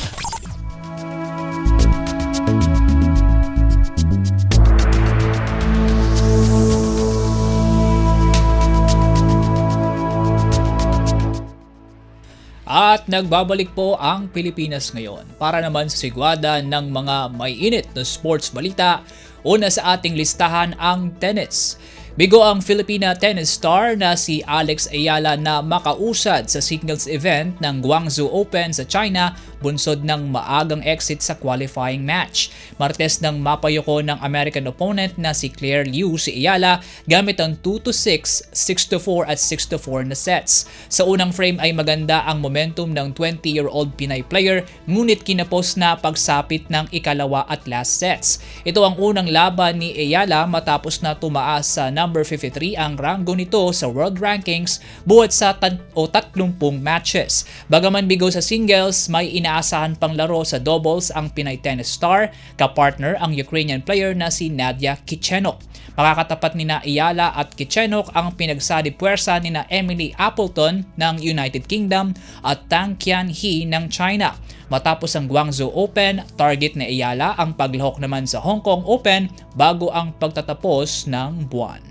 At nagbabalik po ang Pilipinas Ngayon para naman sa sigwada ng mga may init na sports balita. Una sa ating listahan ang tennis. Bigo ang Filipina tennis star na si Alex Ayala na makausad sa singles event ng Guangzhou Open sa China bunsod ng maagang exit sa qualifying match. Martes nang mapayoko ng American opponent na si Claire Liu si Ayala gamit ang 2-6, 6-4 at 6-4 na sets. Sa unang frame ay maganda ang momentum ng 20-year-old Pinay player ngunit kinapos na pagsapit ng ikalawa at last sets. Ito ang unang laban ni Ayala matapos na tumaas sa number 53 ang ranggo nito sa world rankings buhat sa 30 matches. Bagaman bigo sa singles, may inaasahan pang laro sa doubles ang Pinay tennis star, kapartner ang Ukrainian player na si Nadia Kichenok. Makakatapat nina Ayala at Kichenok ang pinagsali puwersa nina Emily Appleton ng United Kingdom at Tang Qianhe ng China. Matapos ang Guangzhou Open, target ni Ayala ang paglahok naman sa Hong Kong Open bago ang pagtatapos ng buwan.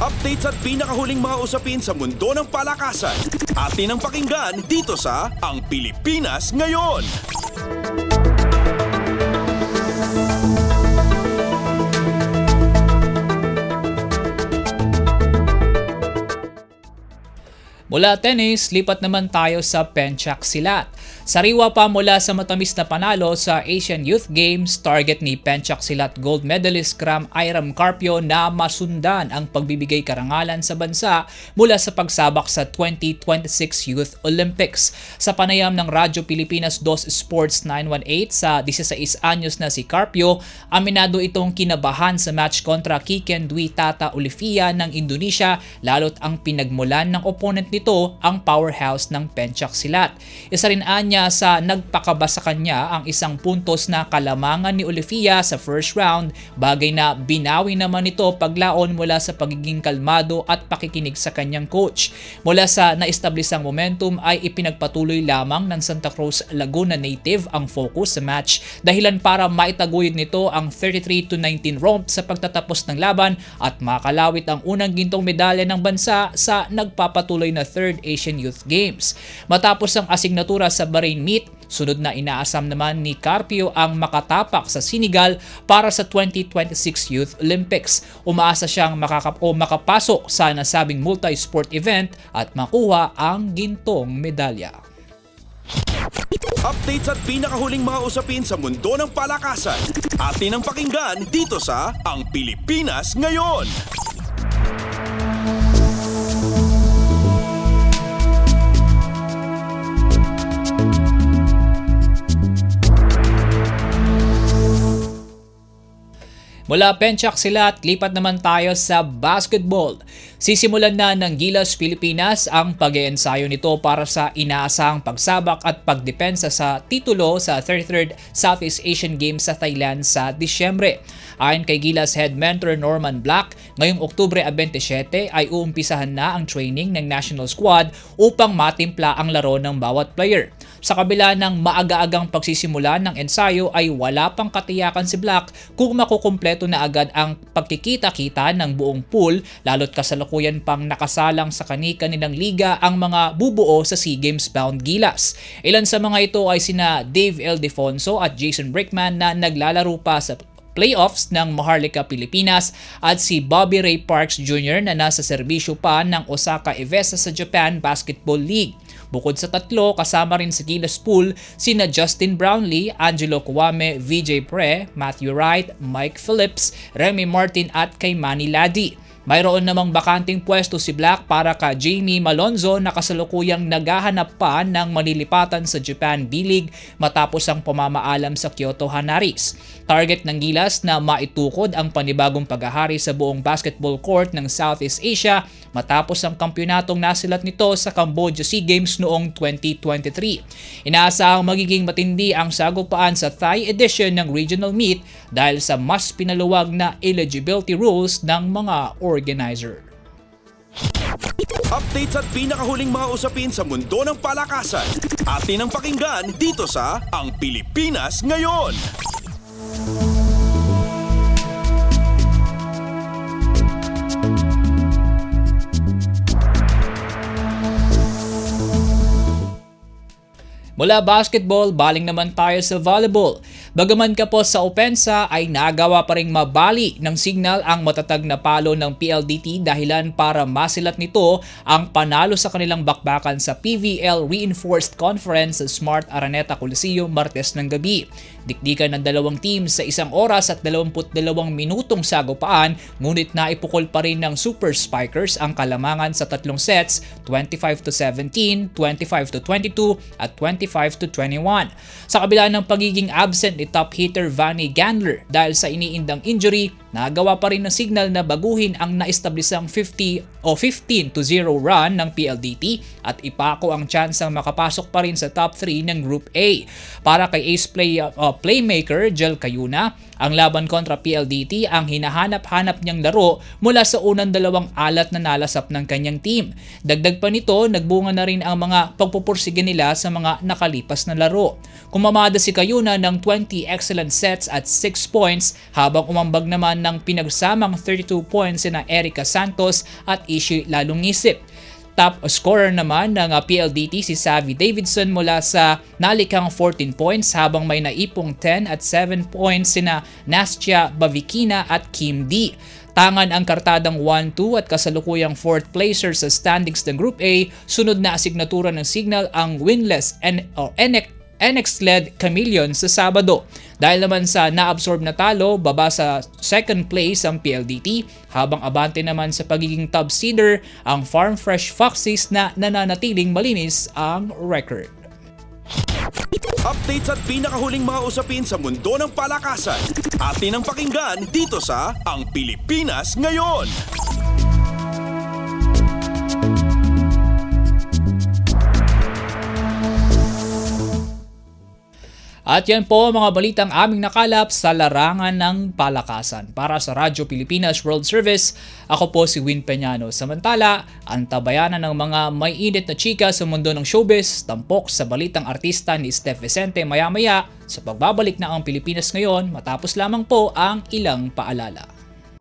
Updates at pinakahuling mga usapin sa mundo ng palakasan. Atin ang pakinggan dito sa Ang Pilipinas Ngayon. Mula tennis, lipat naman tayo sa pencaksilat. Sariwa pa mula sa matamis na panalo sa Asian Youth Games, target ni pencaksilat gold medalist Kram Airam Carpio na masundan ang pagbibigay karangalan sa bansa mula sa pagsabak sa 2026 Youth Olympics. Sa panayam ng Radyo Pilipinas 2 Sports 918 sa 16 anyos na si Carpio, aminado itong kinabahan sa match kontra Kiken Dwi Tata Olivia ng Indonesia lalo't ang pinagmulan ng opponent nito ang powerhouse ng pencaksilat. Isa rin anya sa nagpakaba sa kanya ang isang puntos na kalamangan ni Olivia sa first round, bagay na binawi naman ito paglaon mula sa pagiging kalmado at pakikinig sa kanyang coach. Mula sa naestablisang momentum ay ipinagpatuloy lamang ng Santa Cruz Laguna native ang focus sa match, dahilan para maitaguyod nito ang 33-19 romp sa pagtatapos ng laban at makalawit ang unang gintong medalya ng bansa sa nagpapatuloy na 3rd Asian Youth Games. Matapos ang asignatura sa Bahrain meet, sunod na inaasam naman ni Carpio ang makatapak sa Senegal para sa 2026 Youth Olympics. Umaasa siyang makapasok sa nasabing multi-sport event at makuha ang gintong medalya. Updates at pinakahuling mga usapin sa mundo ng palakasan. Atin ang pakinggan dito sa Ang Pilipinas Ngayon. Mula pencaksilat, lipat naman tayo sa basketball. Sisimulan na ng Gilas Pilipinas ang pag-iensayo nito para sa inaasahang pagsabak at pagdepensa sa titulo sa 33rd Southeast Asian Games sa Thailand sa Disyembre. Ayon kay Gilas head mentor Norman Black, ngayong Oktubre 27 ay uumpisahan na ang training ng national squad upang matimpla ang laro ng bawat player. Sa kabila ng maaga-agang pagsisimula ng ensayo ay wala pang katiyakan si Black kung makukumpleto na agad ang pagkikita-kita ng buong pool, lalo't kasalukuyan pang nakasalang sa kani-kanilang liga ang mga bubuo sa SEA Games bound gilas. Ilan sa mga ito ay sina Dave Ildefonso at Jason Brickman na naglalaro pa sa playoffs ng Maharlika Pilipinas at si Bobby Ray Parks Jr. na nasa serbisyo pa ng Osaka Evesa sa Japan Basketball League. Bukod sa tatlo, kasama rin sa Gilas Pool sina Justin Brownlee, Angelo Kuwame, VJ Pre, Matthew Wright, Mike Phillips, Remy Martin at kay Manny Ladi. Mayroon namang bakanting pwesto si Black para ka Jamie Malonzo na kasalukuyang naghahanap pa ng manilipatan sa Japan B-League matapos ang pamamaalam sa Kyoto Hanaris. Target ng Gilas na maitukod ang panibagong paghahari sa buong basketball court ng Southeast Asia matapos ang kampyonatong nasilat nito sa Cambodia SEA Games noong 2023. Inaasahang magiging matindi ang sagupaan sa Thai edition ng regional meet dahil sa mas pinaluwag na eligibility rules ng mga organizer. Updates at pinakahuling mga usapin sa mundo ng palakasan. Atin ang pakinggan dito sa Ang Pilipinas Ngayon. Mula basketball, baling naman tayo sa volleyball. Bagaman kapos sa opensa ay nagawa pa ring mabali ng signal ang matatag na palo ng PLDT dahilan para masilat nito ang panalo sa kanilang bakbakan sa PVL Reinforced Conference sa Smart Araneta Coliseum Martes ng gabi. Dikdikan ng dalawang team sa 1 oras at 22 minutong sagupaan, ngunit naipukol pa rin ng Super Spikers ang kalamangan sa tatlong sets, 25-17, 25-22 at 25-21. Sa kabila ng pagiging absent ni top hitter Vanny Gandler dahil sa iniindang injury, nagawa pa rin ng signal na baguhin ang naestablisang 15-0 run ng PLDT at ipako ang tsansang makapasok pa rin sa top 3 ng Group A. Para kay ace playmaker Jel Cayuna, ang laban kontra PLDT ang hinahanap-hanap niyang laro mula sa unang dalawang alat na nalasap ng kanyang team. Dagdag pa nito, nagbunga na rin ang mga pagpupursige nila sa mga nakalipas na laro. Kumamada si Cayuna ng 20 excellent sets at 6 points habang umambag naman ng pinagsamang 32 points na Erica Santos at Ishi Lalungisip. Top scorer naman ng PLDT si Savvy Davidson mula sa nalikang 14 points habang may naipong 10 at 7 points sina Nastia Bavikina at Kim D. Tangan ang kartadang 1-2 at kasalukuyang 4th placer sa standings ng Group A, sunod na asignatura ng signal ang winless NX-led Chameleon sa Sabado. Dahil naman sa naabsorb na talo, baba sa second place ang PLDT, habang abante naman sa pagiging top seeder ang Farm Fresh Foxes na nananatiling malinis ang record. Updates at pinakahuling mga usapin sa mundo ng palakasan. Atin ang pakinggan dito sa Ang Pilipinas Ngayon. At yan po mga balitang aming nakalap sa larangan ng palakasan. Para sa Radyo Pilipinas World Service, ako po si Win Peñano. Samantala, ang tabayanan ng mga may init na chika sa mundo ng showbiz, tampok sa balitang artista ni Steph Vicente maya-maya sa pagbabalik na Ang Pilipinas Ngayon matapos lamang po ang ilang paalala.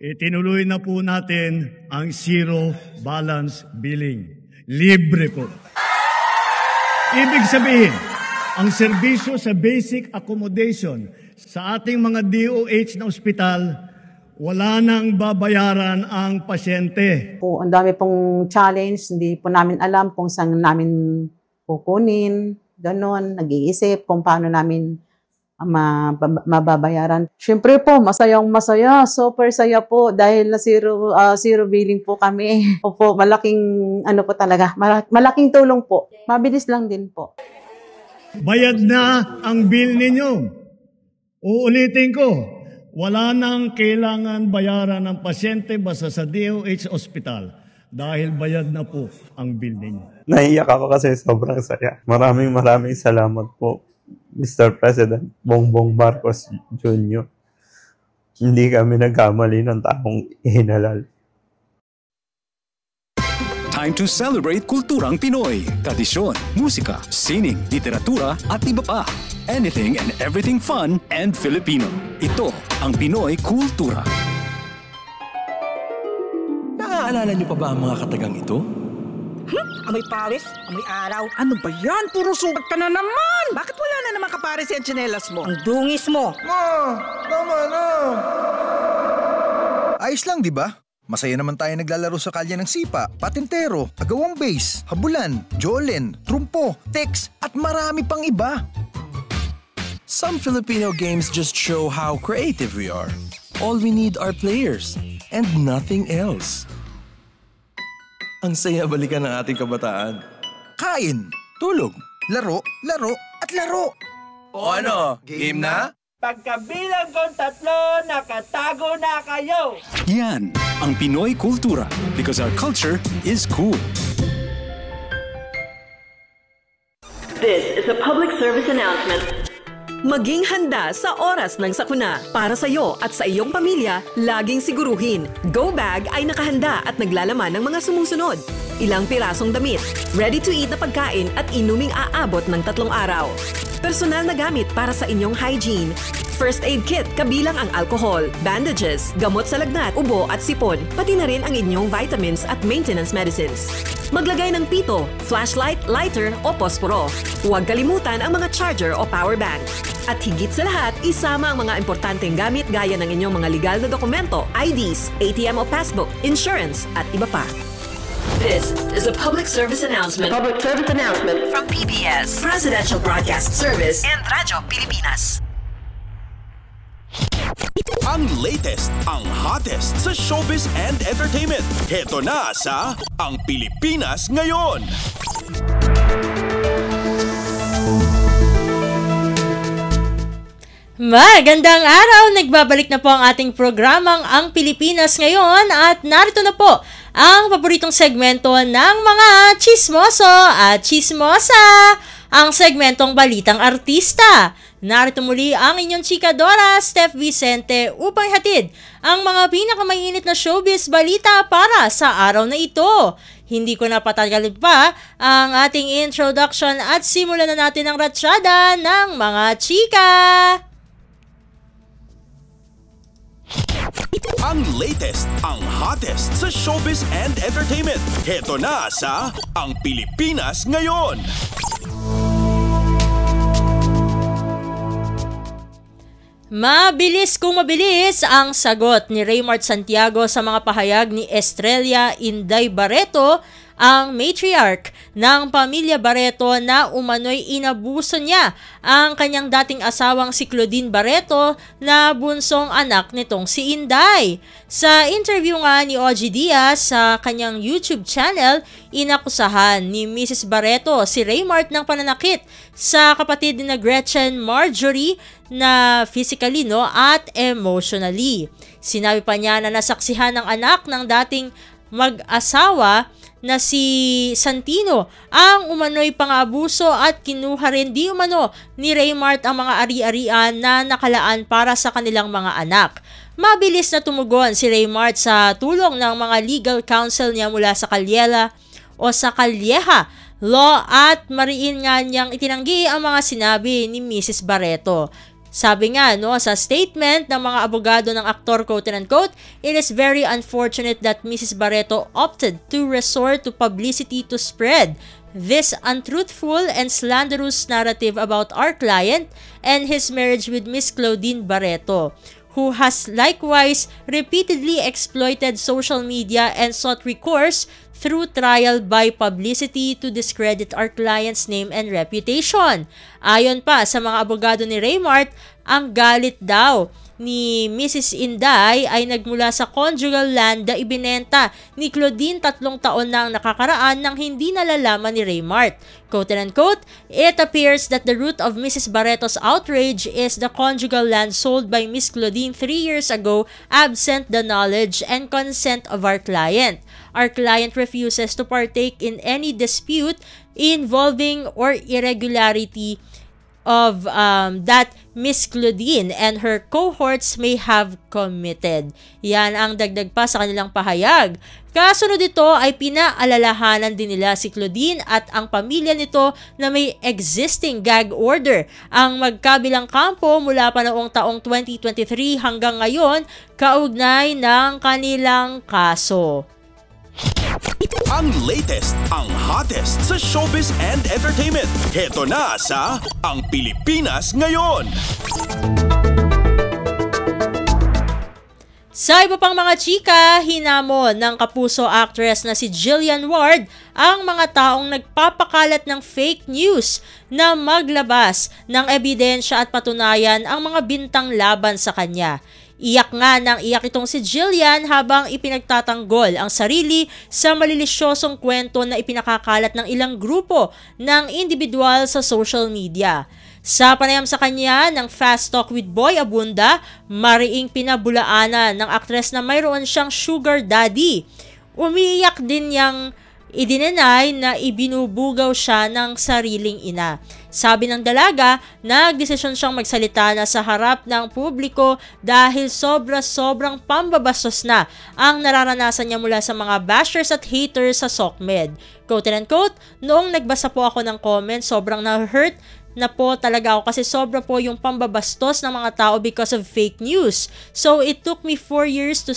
Itinuloy na po natin ang zero balance billing. Libre po. Ibig sabihin, ang serbisyo sa basic accommodation sa ating mga DOH na ospital, wala nang babayaran ang pasyente. Ang dami pong challenge, hindi po namin alam kung saan namin kukunin, ganon, nag-iisip kung paano namin mababayaran. Siyempre po, masayang-masaya, super saya po dahil na zero billing po kami. Opo, malaking po talaga, malaking tulong po. Mabilis lang din po. Bayad na ang bill ninyo. Uulitin ko, wala nang kailangan bayaran ng pasyente basta sa DOH Hospital dahil bayad na po ang bill ninyo. Naiiyak ako kasi sobrang saya. Maraming salamat po, Mr. President Bongbong Marcos Jr. Hindi kami nagkamali ng taong ihinalal. time to celebrate kulturang Pinoy, tradisyon, musika, sining, literatura at iba pa. Anything and everything fun and Filipino. Ito ang Pinoy Kultura. Naaalala niyo pa ba ang mga katagang ito? Amoy pawis, amoy araw. Ano ba yan? Puro sugat ka na naman! Bakit wala na naman kapares yung tsinelas mo? Ang dungis mo! Ma! Tama na! Ayos lang, di ba? Masaya naman tayo naglalaro sa kalye ng sipa, patintero, agawang base, habulan, jolen, trumpo, text, at marami pang iba. Some Filipino games just show how creative we are. All we need are players and nothing else. Ang saya balikan ng ating kabataan. Kain, tulog, laro, laro, at laro. O ano, game na? Pagkabilang kong 3, nakatago na kayo! Yan ang Pinoy Kultura because our culture is cool. This is a public service announcement. Maging handa sa oras ng sakuna. Para sa iyo at sa iyong pamilya, laging siguruhin. Go Bag ay nakahanda at naglalaman ng mga sumusunod. Ilang pirasong damit, ready-to-eat na pagkain at inuming aabot ng 3 araw. Personal na gamit para sa inyong hygiene. First aid kit kabilang ang alcohol, bandages, gamot sa lagnat, ubo at sipon, pati na rin ang inyong vitamins at maintenance medicines. Maglagay ng pito, flashlight, lighter o posporo. Huwag kalimutan ang mga charger o power bank. At higit sa lahat, isama ang mga importanteng gamit gaya ng inyong mga legal na dokumento, IDs, ATM o passbook, insurance at iba pa. This is a public service announcement. Public service announcement from PBS, Presidential Broadcast Service, and Radyo Pilipinas. Ang latest, ang hottest sa showbiz and entertainment. Heto na sa Ang Pilipinas Ngayon. Magandang araw! Nagbabalik na po ang ating programang Ang Pilipinas Ngayon at narito na po ang paboritong segmento ng mga chismoso at chismosa, ang segmentong Balitang Artista. Narito muli ang inyong chikadora, Steph Vicente, upang hatid ang mga pinakamainit na showbiz balita para sa araw na ito. Hindi ko na patagalin pa ang ating introduction at simulan na natin ang ratsyada ng mga chika! Ang latest, ang hottest sa showbiz and entertainment. Heto na sa Ang Pilipinas Ngayon. Mabilis kung mabilis ang sagot ni Raymart Santiago sa mga pahayag ni Estrella Inday Barreto, ang matriarch ng pamilya Barreto, na umano'y inabuso niya ang kanyang dating asawang si Claudine Barreto na bunsong anak nitong si Inday. Sa interview nga ni OG Diaz sa kanyang YouTube channel, inakusahan ni Mrs. Barreto si Raymart ng pananakit sa kapatid ni Gretchen Marjorie na physically at emotionally. Sinabi pa niya na nasaksihan ng anak ng dating mag-asawa na si Santino ang umano'y pang-abuso at kinuha rin di umano ni Raymart ang mga ari-arian na nakalaan para sa kanilang mga anak. Mabilis na tumugon si Raymart sa tulong ng mga legal counsel niya mula sa Calleja Law at mariin nga niyang itinanggi ang mga sinabi ni Mrs. Barreto. Sabi nga sa statement ng mga abogado ng aktor, quote-unquote, "It is very unfortunate that Mrs. Barreto opted to resort to publicity to spread this untruthful and slanderous narrative about our client and his marriage with Miss Claudine Barreto, who has likewise repeatedly exploited social media and sought recourse through trial by publicity to discredit our client's name and reputation." Ayon pa sa mga abogado ni Raymart, ang galit daw ni Mrs. Inday ay nagmula sa conjugal land na ibinenta ni Claudine 3 taon na ang nakakaraan nang hindi nalalaman ni Raymart. Quote-unquote, "It appears that the root of Mrs. Barreto's outrage is the conjugal land sold by Miss Claudine 3 years ago absent the knowledge and consent of our client. Our client refuses to partake in any dispute involving or irregularity of that Miss Claudine and her cohorts may have committed. Yan ang dagdag pa sa kanilang pahayag. Kasunod dito ay pinaalalahanan din nila si Claudine at ang pamilya nito na may existing gag order ang magkabilang kampo mula pa noong taong 2023 hanggang ngayon kaugnay ng kanilang kaso. Ang latest, ang hottest sa showbiz and entertainment. Heto na sa Ang Pilipinas Ngayon. Sa iba pang mga chika, hinamon ng kapuso actress na si Jillian Ward ang mga taong nagpapakalat ng fake news na maglabas ng ebidensya at patunayan ang mga bintang laban sa kanya. Iyak nga ng iyak itong si Jillian habang ipinagtatanggol ang sarili sa malilisyosong kwento na ipinakakalat ng ilang grupo ng individual sa social media. Sa panayam sa kanya ng Fast Talk with Boy Abunda, mariing pinabulaanan ng aktres na mayroon siyang sugar daddy. Umiiyak din niyang idinenay na ibinubugaw siya ng sariling ina. Sabi ng dalaga, nagdesisyon siyang magsalita na sa harap ng publiko dahil sobrang pambabastos na ang nararanasan niya mula sa mga bashers at haters sa SOCMED. Quote and quote, noong nagbasa po ako ng comment, sobrang na-hurt na po talaga ako kasi sobra po yung pambabastos ng mga tao because of fake news. So it took me 4 years to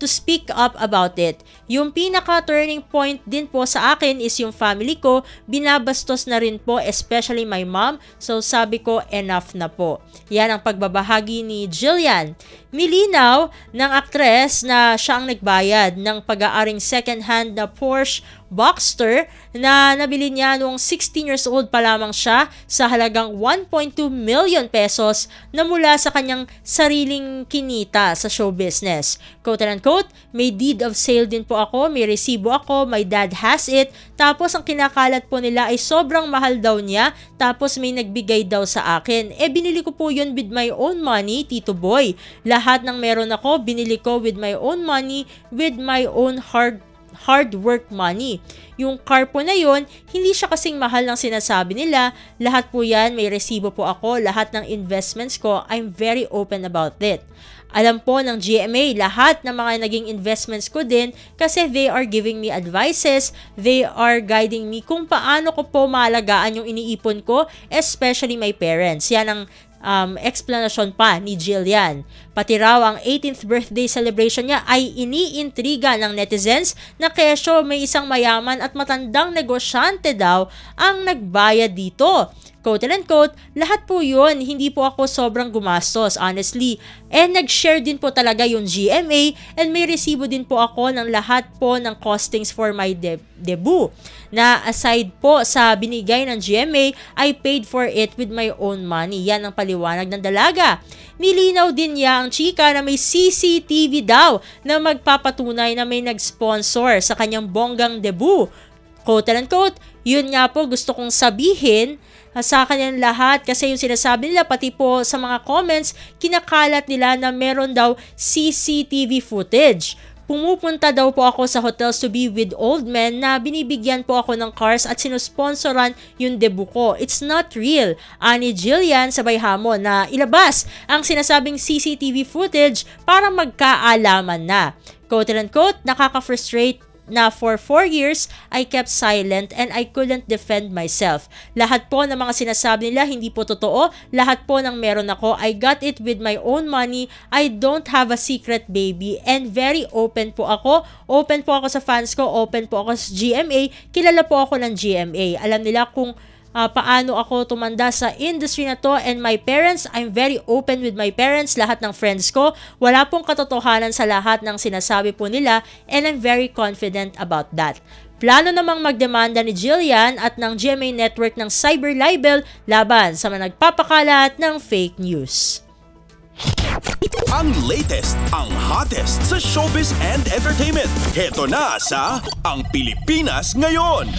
speak up about it. Yung pinaka-turning point din po sa akin is yung family ko, binabastos na rin po, especially my mom. So sabi ko, enough na po. Yan ang pagbabahagi ni Jillian. Nilinaw ng aktres na siya ang nagbayad ng pag-aaring second-hand na Porsche Boxster na nabili niya noong 16 years old pa lamang siya sa halagang 1.2 million pesos na mula sa kanyang sariling kinita sa show business. Quote and unquote, may deed of sale din po ako, may resibo ako, my dad has it, tapos ang kinakalat po nila ay sobrang mahal daw niya, tapos may nagbigay daw sa akin. Binili ko po yun with my own money, Tito Boy. Lahat ng meron ako, binili ko with my own money, with my own hard work money. Yung car po na yun, hindi siya kasing mahal ng sinasabi nila. Lahat po yan, may resibo po ako. Lahat ng investments ko, I'm very open about it. Alam po ng GMA lahat ng mga naging investments ko din kasi they are giving me advices, they are guiding me kung paano ko po maalagaan yung iniipon ko, especially my parents. Yan ang explanation pa ni Jillian. Pati raw ang 18th birthday celebration niya ay iniintriga ng netizens na kesyo may isang mayaman at matandang negosyante daw ang nagbayad dito. Quote and unquote, lahat po yun, hindi po ako sobrang gumastos, honestly. And nag-share din po talaga yung GMA and may resibo din po ako ng lahat po ng costings for my debut. Na aside po sa binigay ng GMA, I paid for it with my own money. Yan ang paliwanag ng dalaga. Nilinaw din niya ang chika na may CCTV daw na magpapatunay na may nag-sponsor sa kanyang bonggang debut. Quote and unquote, yun nga po gusto kong sabihin sa kanilang lahat kasi yung sinasabi nila pati po sa mga comments, kinakalat nila na meron daw CCTV footage. Pumupunta daw po ako sa hotels to be with old men na binibigyan po ako ng cars at sinusponsoran yung debut ko. It's not real. Ani Jillian sabay hamon na ilabas ang sinasabing CCTV footage para magkaalaman na. Quote and unquote, nakaka-frustrate na for 4 years, I kept silent and I couldn't defend myself. Lahat po ng mga sinasabi nila hindi po totoo. Lahat po ng meron ako, I got it with my own money. I don't have a secret baby and very open po ako. Open po ako sa fans ko, open po ako sa GMA. Kilala po ako ng GMA. Alam nila kung paano ako tumanda sa industry na to and my parents, I'm very open with my parents, lahat ng friends ko, wala pong katotohanan sa lahat ng sinasabi po nila and I'm very confident about that. Plano namang magdemanda ni Jillian at ng GMA Network ng cyber libel laban sa mga nagpapakalat ng fake news. Ang latest, ang hottest sa showbiz and entertainment. Heto na sa Ang Pilipinas Ngayon.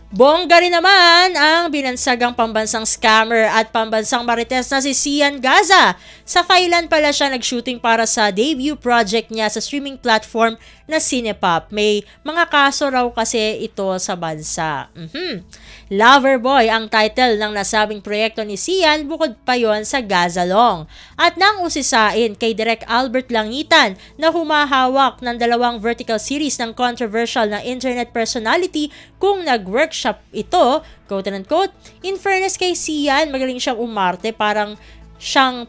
Bongga rin naman ang binansagang pambansang scammer at pambansang marites na si Sian Gaza. Sa Thailand pala siya nag-shooting para sa debut project niya sa streaming platform na Cinepop. May mga kaso raw kasi ito sa bansa. Loverboy ang title ng nasabing proyekto ni Sian, bukod pa yon sa Gazalong. At nang usisain kay Direk Albert Langitan na humahawak ng 2 vertical series ng controversial na internet personality kung nag-workshop ito, quote and quote, in fairness kay Sian, magaling siyang umarte, para siyang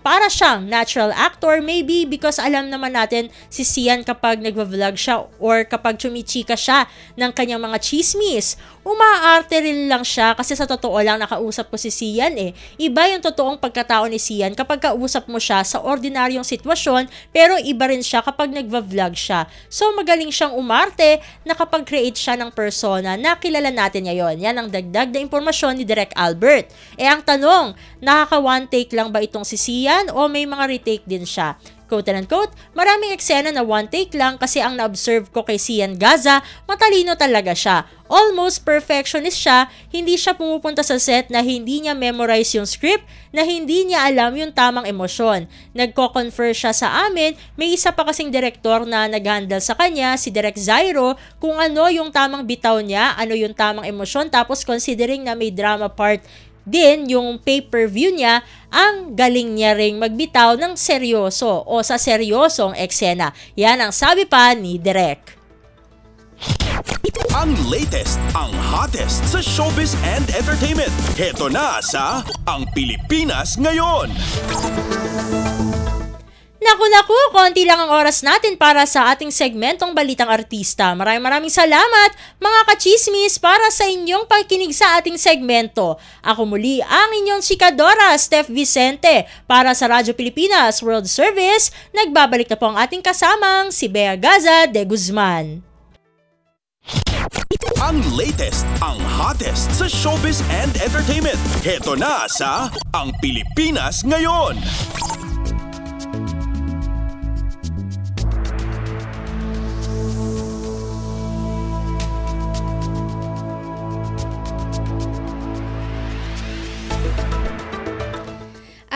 natural actor, maybe because alam naman natin si Sian kapag nagva-vlog siya or kapag chumichika siya ng kanyang mga chismis, umaarte rin lang siya kasi sa totoo lang nakausap ko si Sian Iba yung totoong pagkatao ni Sian kapag kausap mo siya sa ordinaryong sitwasyon, pero iba rin siya kapag nagva-vlog siya. So magaling siyang umarte, nakapag-create siya ng persona na kilala natin ngayon. Yan ang dagdag na impormasyon ni Direk Albert. Ang tanong, nakaka-one take lang ba itong si Sian o may mga retake din siya? Quote and quote, maraming eksena na one take lang kasi ang na-observe ko kay Sian Gaza, matalino talaga siya. Almost perfectionist siya, hindi siya pumupunta sa set na hindi niya memorize yung script, na hindi niya alam yung tamang emosyon. Nagko-confer siya sa amin, may isa pa kasing direktor na nag-handle sa kanya, si Direk Zairo, kung ano yung tamang bitaw niya, ano yung tamang emosyon, tapos considering na may drama part din yung pay-per-view niya, ang galing niya ring magbitaw ng seryoso o sa seryosong eksena. Yan ang sabi pa ni Direk. Ang latest, ang hottest sa showbiz and entertainment. Heto na sa Ang Pilipinas Ngayon. Naku, konti lang ang oras natin para sa ating segmentong Balitang Artista. Maraming salamat mga kachismis para sa inyong pagkinig sa ating segmento. Ako muli ang inyong sikadora, Steph Vicente, para sa Radyo Pilipinas World Service. Nagbabalik na po ang ating kasamang si Bea Gaza de Guzman. Ang latest, ang hottest sa showbiz and entertainment. Heto na sa Ang Pilipinas Ngayon.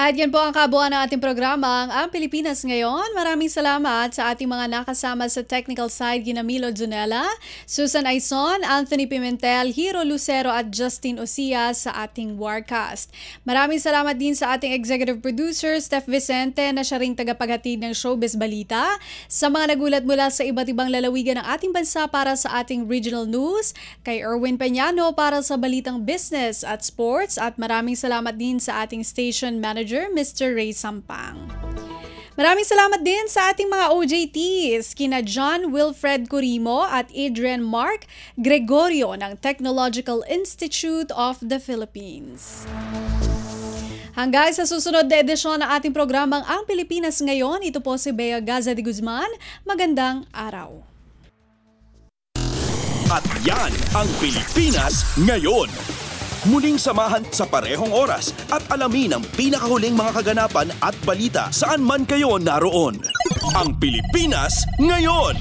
At yan po ang kabuuan ng ating programa, ang Pilipinas Ngayon. Maraming salamat sa ating mga nakasama sa technical side, Ginamilo Junela, Susan Aison, Anthony Pimentel, Hiro Lucero at Justin Osia sa ating Warcast. Maraming salamat din sa ating executive producer, Steph Vicente, na siya ring tagapaghatid ng Showbiz Balita, sa mga nagulat mula sa iba't ibang lalawigan ng ating bansa para sa ating regional news, kay Erwin Peñano para sa Balitang Business at Sports, at maraming salamat din sa ating station manager, Mr. Ray Sampang. Maraming salamat din sa ating mga OJTs, kina John Wilfred Corimo at Adrian Mark Gregorio ng Technological Institute of the Philippines. Hanggang sa susunod na edisyon ng ating programang Ang Pilipinas Ngayon, ito po si Bea Gaza de Guzman. Magandang araw. At yan ang Pilipinas Ngayon. Muling samahan sa parehong oras at alamin ang pinakahuling mga kaganapan at balita saan man kayo naroon. Ang Pilipinas Ngayon.